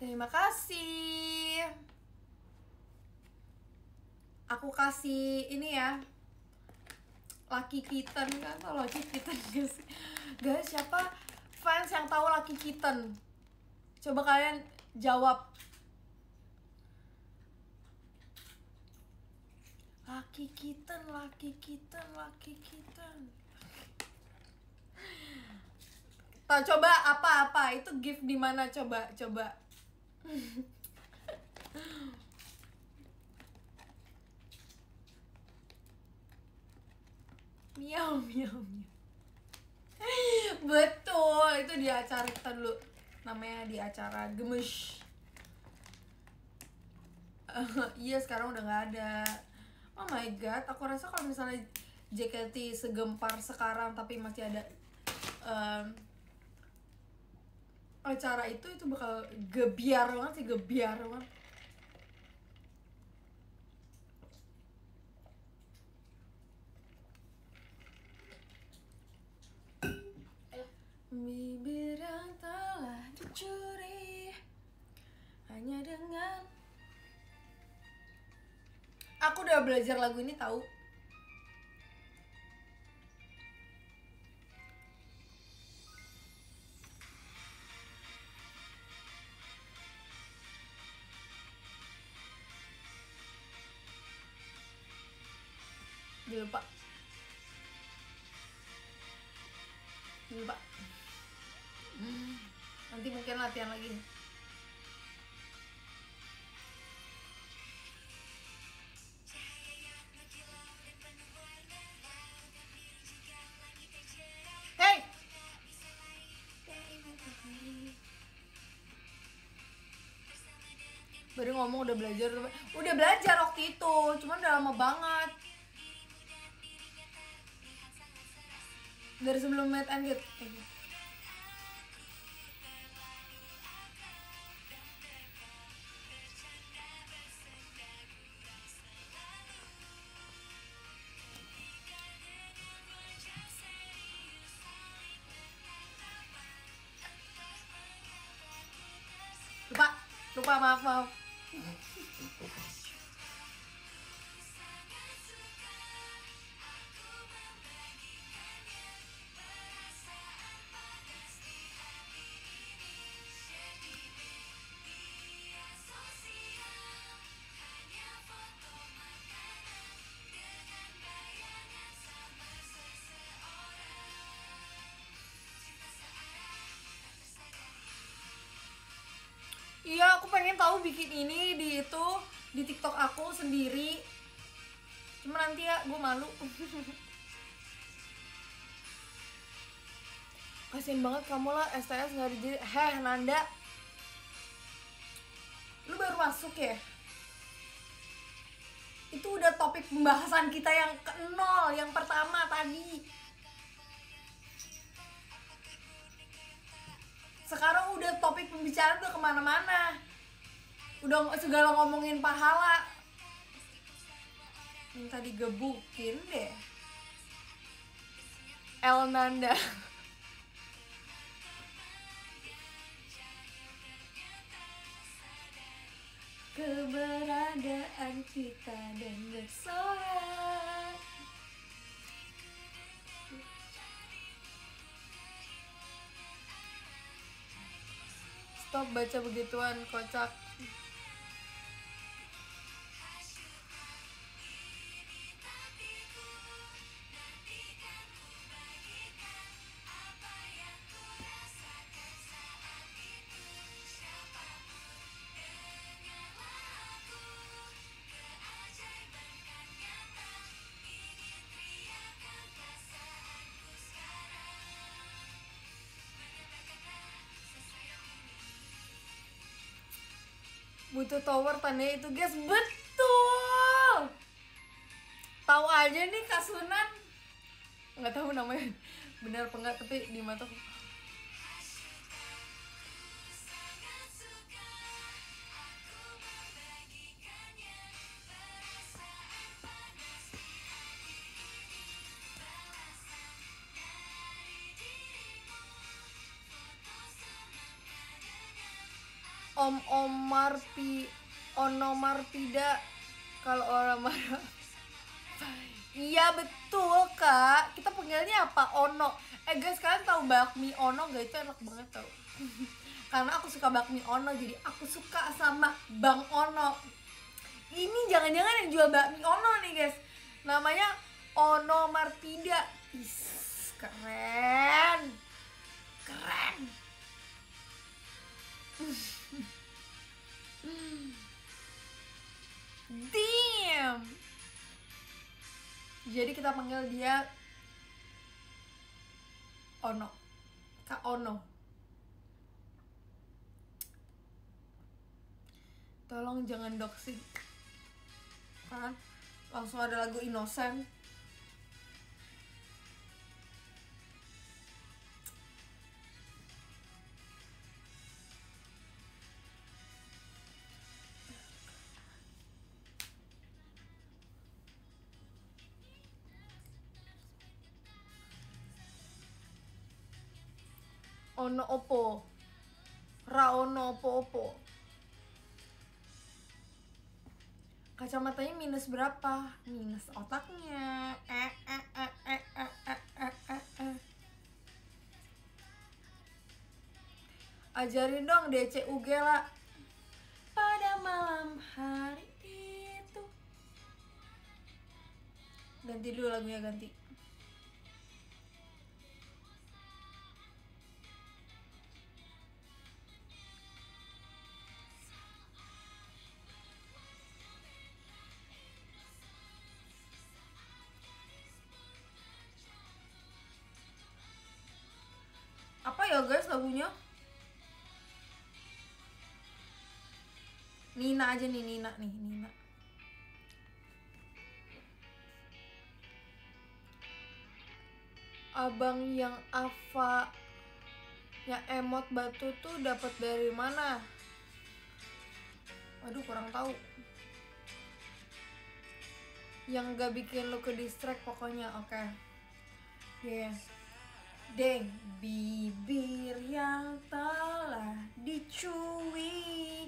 Terima kasih. Aku kasih ini ya, Lucky Kitten kan, tau Lucky Kitten gak sih? Guys, siapa fans yang tahu Lucky Kitten? Coba kalian jawab. Lucky Kitten, Lucky Kitten, Lucky Kitten. Tahu coba apa itu gift di mana, coba. Miau. Betul, itu di acara kita dulu. Namanya di acara Gemes. Iya, sekarang udah nggak ada. Oh my god, aku rasa kalau misalnya JKT segempar sekarang tapi masih ada acara itu bakal gebiar banget sih, gebiar banget. Bibir yang telah dicuri hanya dengan. Aku udah belajar lagu ini tahu. Lupa. Nanti mungkin latihan lagi. Hey! Baru ngomong udah belajar waktu itu, cuman udah lama banget. Dari sebelum Meet and Greet. Lupa. lupa, maaf. Iya, aku pengen tahu bikin ini di TikTok aku sendiri. Cuma nanti ya, gue malu. Kasian banget kamu lah, STS nggak dijadi. Nanda, lu baru masuk ya? Itu udah topik pembahasan kita yang ke-0, yang pertama tadi. Sekarang udah topik pembicaraan udah kemana-mana. Udah segala ngomongin pahala. Minta digebukin deh. Elnanda. Keberadaan kita dan bersorak. Stop baca begituan, kocak. Butuh tower tandanya itu, guys. Betul. Tahu aja nih Kak Sunan. Nggak tahu namanya benar apa enggak, tapi di mata Om Onomarpida kalau orang marah. Iya betul Kak, kita panggilnya apa? Ono. Guys, kalian tahu bakmi Ono gak? Itu enak banget tau. Karena aku suka bakmi Ono, jadi aku suka sama Bang Ono. Ini jangan-jangan yang jual bakmi Ono nih guys. Namanya Onomarpida. Keren. Damn. Jadi kita panggil dia Ono, Kak Ono. Tolong jangan doxing. Kan langsung ada lagu Innocent. Ono opo, ra ono opo-opo. Kacamatanya minus berapa? Minus otaknya. Ajarin dong DCUG lah. Pada malam hari itu. Ganti dulu lagunya, ganti. Apa ya guys lagunya? Nina aja nih, Nina. Abang yang Ava yang emot batu tuh dapat dari mana? Aduh, kurang tahu. Yang gak bikin lu ke distract pokoknya, oke. Yeah. Deng, bibir yang telah dicui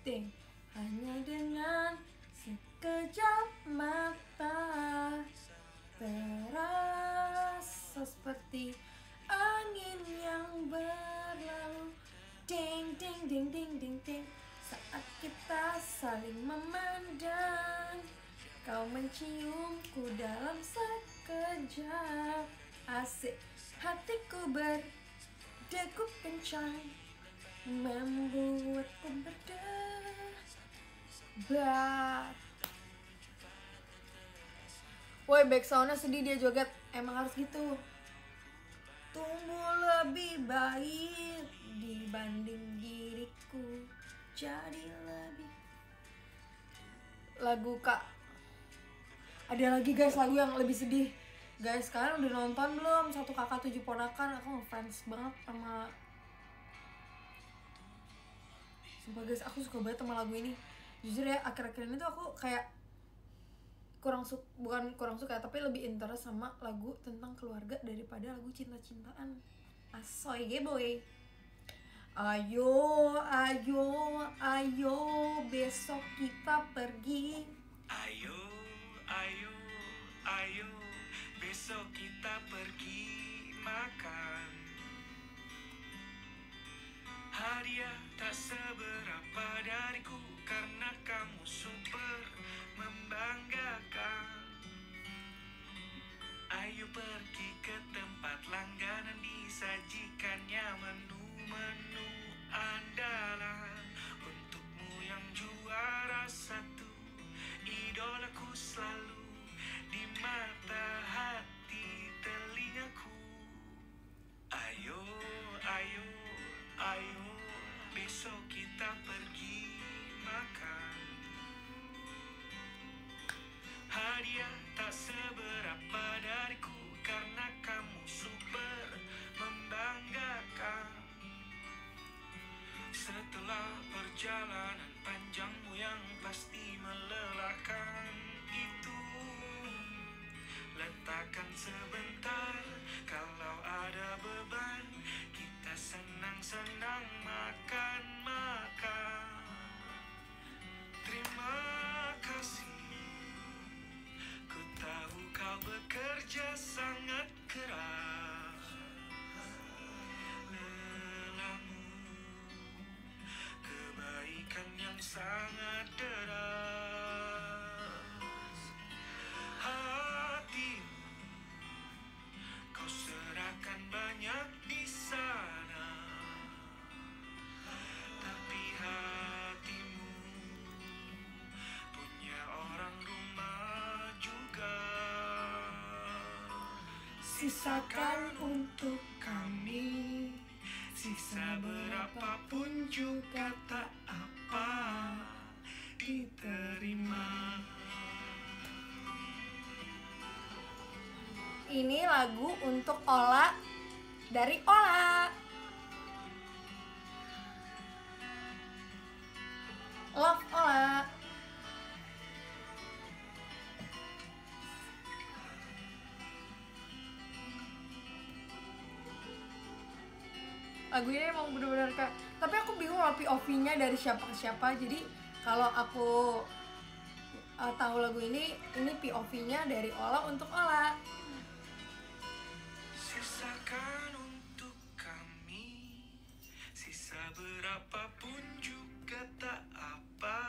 ding. Hanya dengan sekejap mata terasa seperti angin yang berlalu. Ding ding ding ding ding ding. Saat kita saling memandang, kau menciumku dalam sekejap. Asik, hatiku berdegup kencang, membuatku berdebar. Woi, backsoundnya sedih, dia joget. Emang harus gitu. Tumbuh lebih baik dibanding diriku, jadi lebih. Lagu Kak, ada lagi guys lagu yang lebih sedih. Guys, kalian udah nonton belum Satu Kakak Tujuh Ponakan? Aku ngefans banget sama, sumpah guys, aku suka banget sama lagu ini. Jujur ya, akhir-akhir ini tuh aku kayak bukan kurang suka, tapi lebih interest sama lagu tentang keluarga daripada lagu cinta-cintaan. Asoy ge boy. Ayo, ayo, ayo, besok kita pergi. Ayo, ayo, ayo, besok kita pergi makan. Hadiah tak seberapa dariku, karena kamu super membanggakan. Ayo pergi ke tempat langganan, disajikannya menu-menu andalan. Untukmu yang juara satu, idolaku selalu di mata hati telingaku. Ayo, ayo, ayo, besok kita pergi makan. Hadiah tak seberapa dariku, karena kamu super membanggakan. Setelah perjalanan panjangmu yang pasti melelahkan itu, letakkan sebentar. Kalau ada beban, kita senang-senang makan-makan. Terima kasih, ku tahu kau bekerja sangat keras. Lelahmu, kebaikan yang sangat deras. Hatimu kau serahkan banyak di sana, tapi hatimu punya orang rumah juga. Sisakan untuk kami, Sisa berapapun juga tak apa, diterima. ini lagu untuk Ola dari Ola. Love Ola. Lagu ini emang bener-bener kayak, tapi aku bingung lah POV-nya dari siapa ke siapa. Jadi kalau aku tahu lagu ini POV-nya dari Ola untuk Ola. Sisakan untuk kami, sisa berapapun juga tak apa,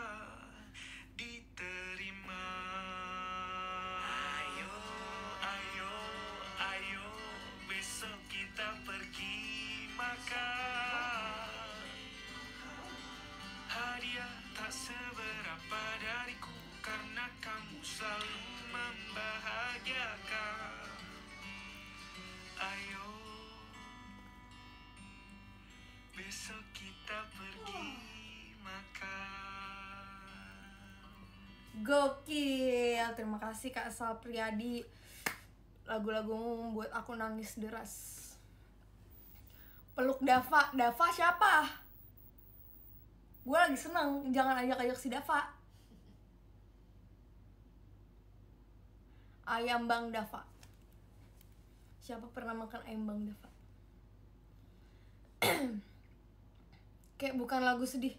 diterima. Ayo, ayo, ayo, besok kita pergi makan. Hadiah tak seberapa dariku, karena kamu selalu membahagiakan. Ayo, besok kita pergi makan. Gokil, terima kasih Kak Sal Priadi. Lagu-lagumu membuat aku nangis deras. Peluk Dava. Dava siapa? Gue lagi seneng, jangan ajak-ajak si Dava. Ayam Bang Dava. Siapa pernah makan ayam Bang Dava? Kayak bukan lagu sedih.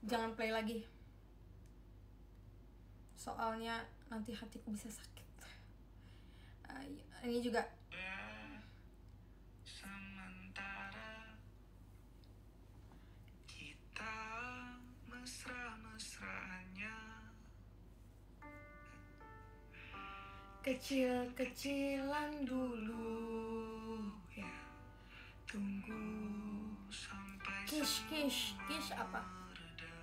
jangan play lagi. Soalnya nanti hatiku bisa sakit. Ini juga. Sementara kita mesra-mesranya, Kecil-kecilan dulu ya. Tunggu. sampai Kish apa? mereda.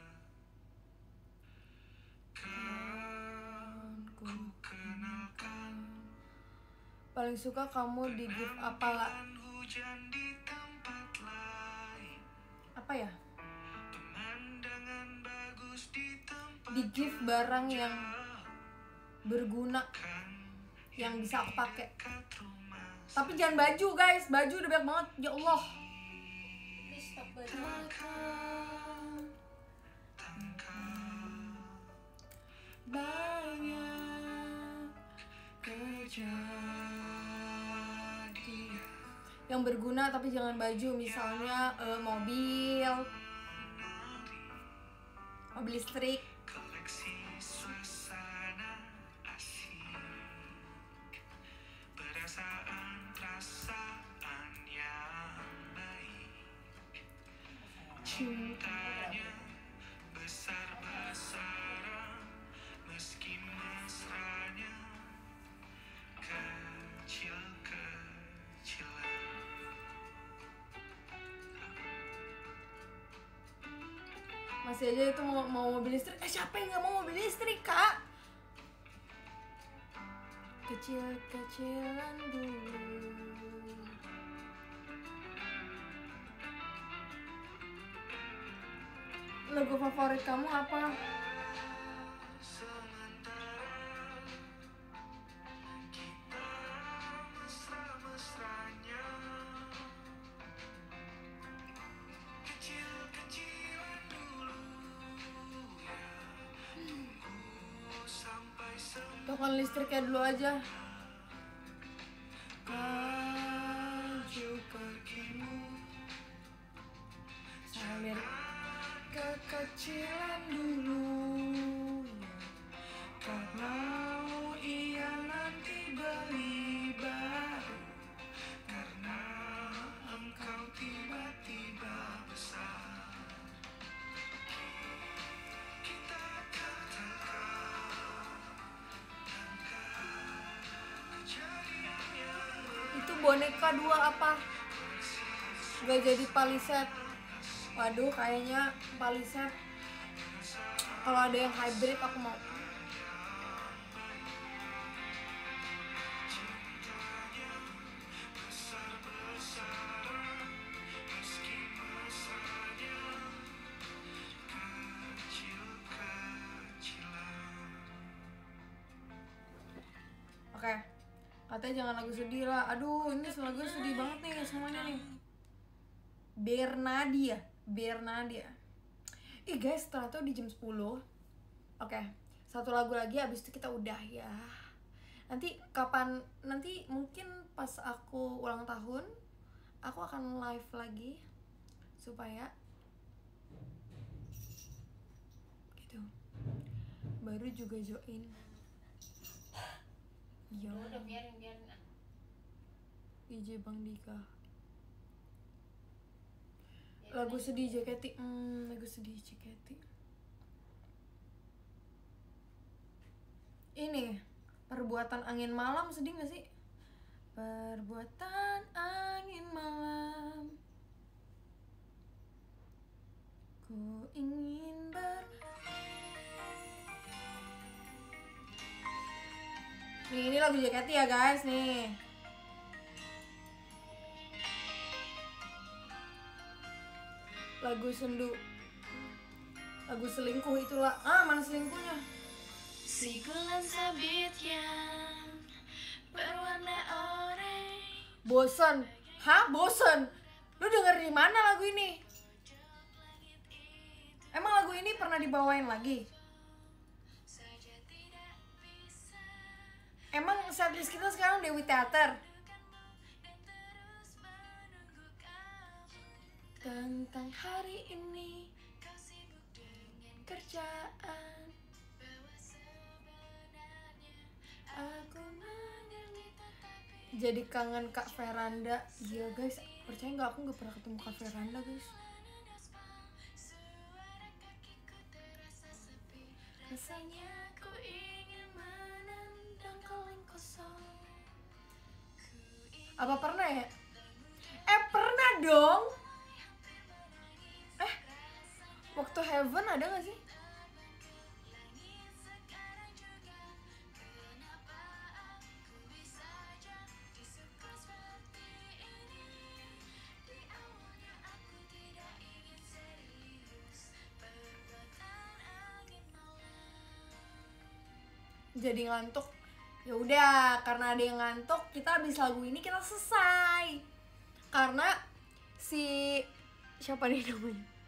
Kan ku kenalkan Paling suka kamu di gift apa lah? dan hujan di tempat lain, Apa ya? pemandangan bagus di tempat Di gift barang yang berguna, yang bisa aku pakai. dekat rumah. Tapi jangan baju guys, baju udah banyak banget. Ya Allah. Please stop baju. Banyak kejadian yang berguna tapi jangan baju, misalnya mobil listrik. Koleksi suasana asik, perasaan yang baik, cintanya besar-besaran, meski mesranya kecil-kecilan. Masih aja itu mau mobil listrik. Siapa yang nggak mau mobil listrik, Kak? Kecil-kecilan dulu. Lagu favorit kamu apa? Mesra-mesranya, kecil-kecilan dulu ya. Tunggu sampai Token listriknya dulu aja. Maju kakimu sambil kekecilan dulu ya. Karena ia nanti beli baru, karena engkau tiba-tiba besar. Kita kejadian yang itu boneka dua apa? Gak jadi paliset. Waduh, kayaknya paliset. Kalau ada yang hybrid aku mau. Oke, katanya jangan lagu sedih lah. Aduh, ini lagu sedih banget nih semuanya nih. Bernadia. Ih guys, ternyata di jam 10. Oke, satu lagu lagi abis itu kita udah ya. Nanti mungkin pas aku ulang tahun, aku akan live lagi supaya gitu. Baru juga join. Yo, Udah biarin. DJ Bang Dika. Lagu sedih JKT. Lagu sedih JKT. Ini Perbuatan Angin Malam, sedih gak sih? Perbuatan angin malam, ku ingin Nih, ini lagu JKT ya guys, nih. Lagu sendu, lagu selingkuh itulah. Mana selingkuhnya? Si bulan sabit yang berwarna oranye. Bosen. Hah? Bosen? Lu denger di mana lagu ini? Emang lagu ini pernah dibawain lagi? Emang setlist kita sekarang Dewi Theater? Tentang hari ini kerjaan. Aku jadi kangen Kak Veranda. Gila guys, percaya nggak aku nggak pernah ketemu Kak Veranda guys. Rasanya ku ingin menendang kaleng kosong. Apa pernah ya? Pernah dong. Waktu Heaven ada gak sih? Jadi ngantuk. Ya udah, karena ada yang ngantuk, kita habis lagu ini kita selesai. Karena si siapa nih namanya?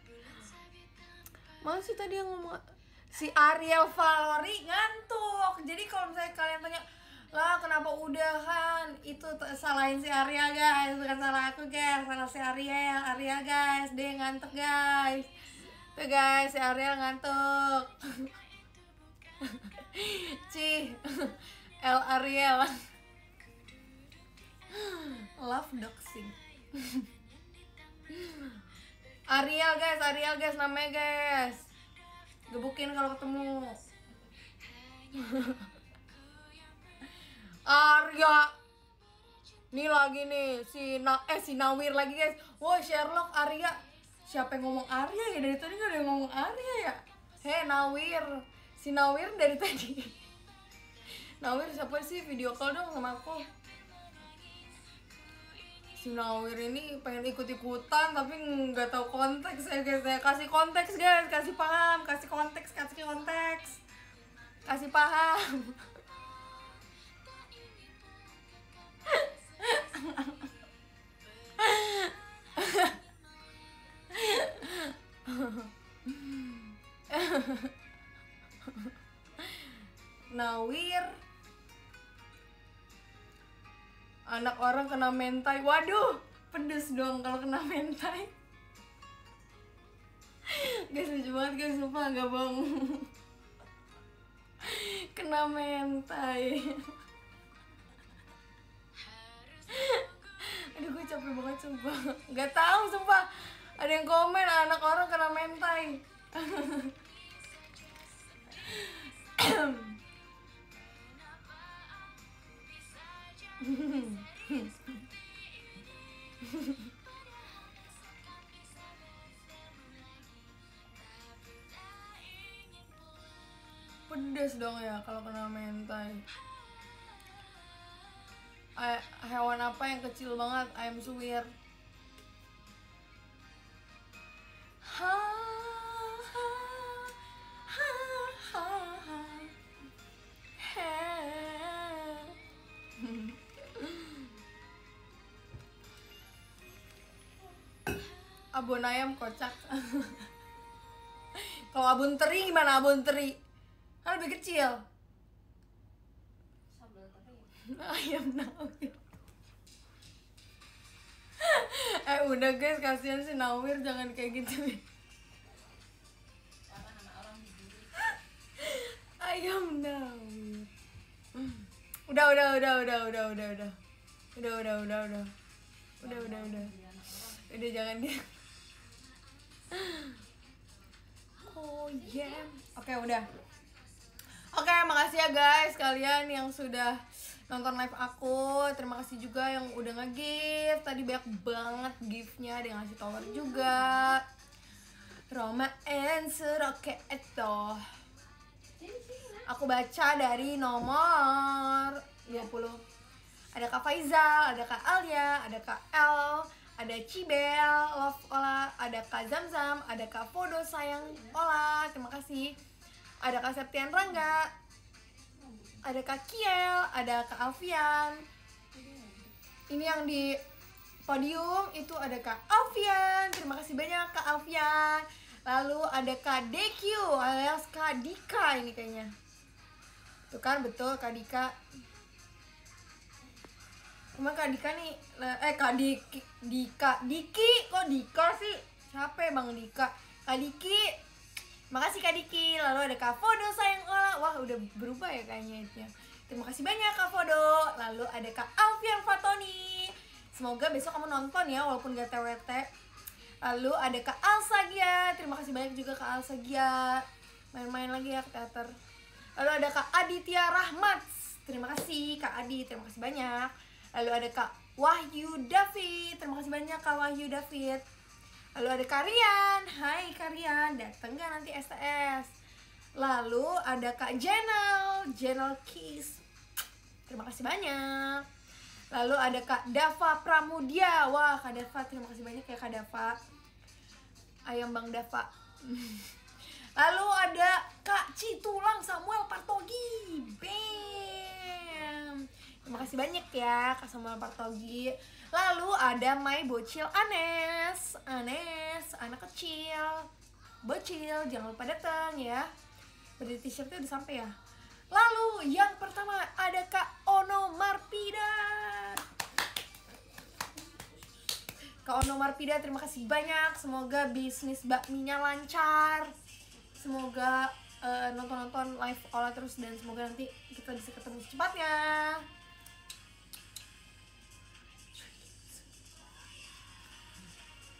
Mana sih tadi yang ngomong? Si Ariel Valori ngantuk. Jadi kalau misalnya kalian tanya, lah kenapa udahan? Itu salahin si Ariel guys, bukan salah aku guys, salah si Ariel guys, dia ngantuk guys. Tuh guys, si Ariel ngantuk. Cih, El Ariel. Love doxing. Ariel guys namanya guys. Gebukin kalau ketemu. Arya. Nih lagi nih si Nawir lagi guys. Wah, Sherlock Arya. Siapa yang ngomong Arya ya? Dari tadi gak ada yang ngomong Arya ya? Hei Nawir. Si Nawir dari tadi. Nawir siapa sih? Video call dong sama aku. Si Nawir ini pengen ikut-ikutan tapi nggak tahu konteks ya guys. Saya kasih konteks guys, kasih paham, kasih konteks. Kasih paham. Nawir, anak orang kena mentai. Waduh, pedes dong kalau kena mentai. Guys, lucu banget guys, sumpah gak bohong. Kena mentai. Aduh, gue capek banget sumpah. Gak tahu sumpah. Ada yang komen anak orang kena mentai. Pedes dong ya kalau kena mentai. Hewan apa yang kecil banget? Ayam suwir. Abon ayam kocak. Kalau abon teri gimana? Abon teri kan lebih kecil. Ayam Nawir. Udah guys, kasihan si Nawir, jangan kayak gitu. Ayam Nawir. Udah jangan dia. Oh yeah. Oke, udah. Oke, makasih ya guys kalian yang sudah nonton live aku. Terima kasih juga yang udah nge-gift. Tadi banyak banget giftnya, ada yang ngasih tower juga. Roma and Suroke itu. Aku baca dari nomor 20. Ada Kak Faizal, ada Kak Alia, ada Kak El, ada Cibel, Love Ola, ada Kak Zamzam, ada Kak Fodo sayang Ola, terima kasih. Ada Kak Septian Rangga, ada Kak Kiel, ada Kak Alfian. Ini yang di podium itu ada Kak Alfian, terima kasih banyak Kak Alfian. Lalu ada Kak DQ alias Kak Dika ini kayaknya. Tuh kan betul Kak Dika. Emang Kak Dika nih, Kak Diki, kok Dika sih? Siapa ya Bang Dika? Kak Diki, Makasih Kak Diki. Lalu ada Kak Fodo sayang olah. Wah udah berubah ya kayaknya itu. Terima kasih banyak Kak Fodo. Lalu ada Kak Alfian Fatoni. Semoga besok kamu nonton ya walaupun gak TWT. Lalu ada Kak Alsagia. Terima kasih banyak juga Kak Alsagia. Main-main lagi ya ke teater. Lalu ada Kak Aditya Rahmat. Terima kasih Kak Adi. Terima kasih banyak. Lalu ada Kak Wahyu David. Terima kasih banyak Kak Wahyu David. Lalu ada Karian. Hai Karian. Dateng gak nanti STS? Lalu ada Kak Jenal Kiss. Terima kasih banyak. Lalu ada Kak Dava Pramudia. Wah Kak Dava, terima kasih banyak ya Kak Dava. Ayam Bang Dava. Lalu ada Kak Citulang Samuel Partogi. Bam. Terima kasih banyak ya Kak Samuel Partogi. Lalu ada My Bocil Anes, anak kecil, bocil, jangan lupa datang ya. Beli t-shirtnya udah sampai ya. Lalu yang pertama ada Kak Ono Marpida. Kak Ono Marpida, terima kasih banyak. Semoga bisnis bakminya lancar. Semoga nonton live Ola terus dan semoga nanti kita bisa ketemu secepatnya.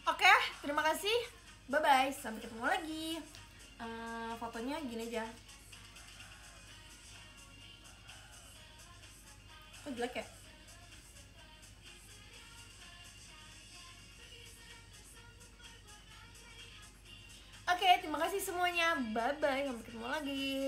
Oke, terima kasih. Bye-bye, sampai ketemu lagi. Fotonya gini aja. Kok jelek ya? Oke, terima kasih semuanya. Bye-bye, sampai ketemu lagi.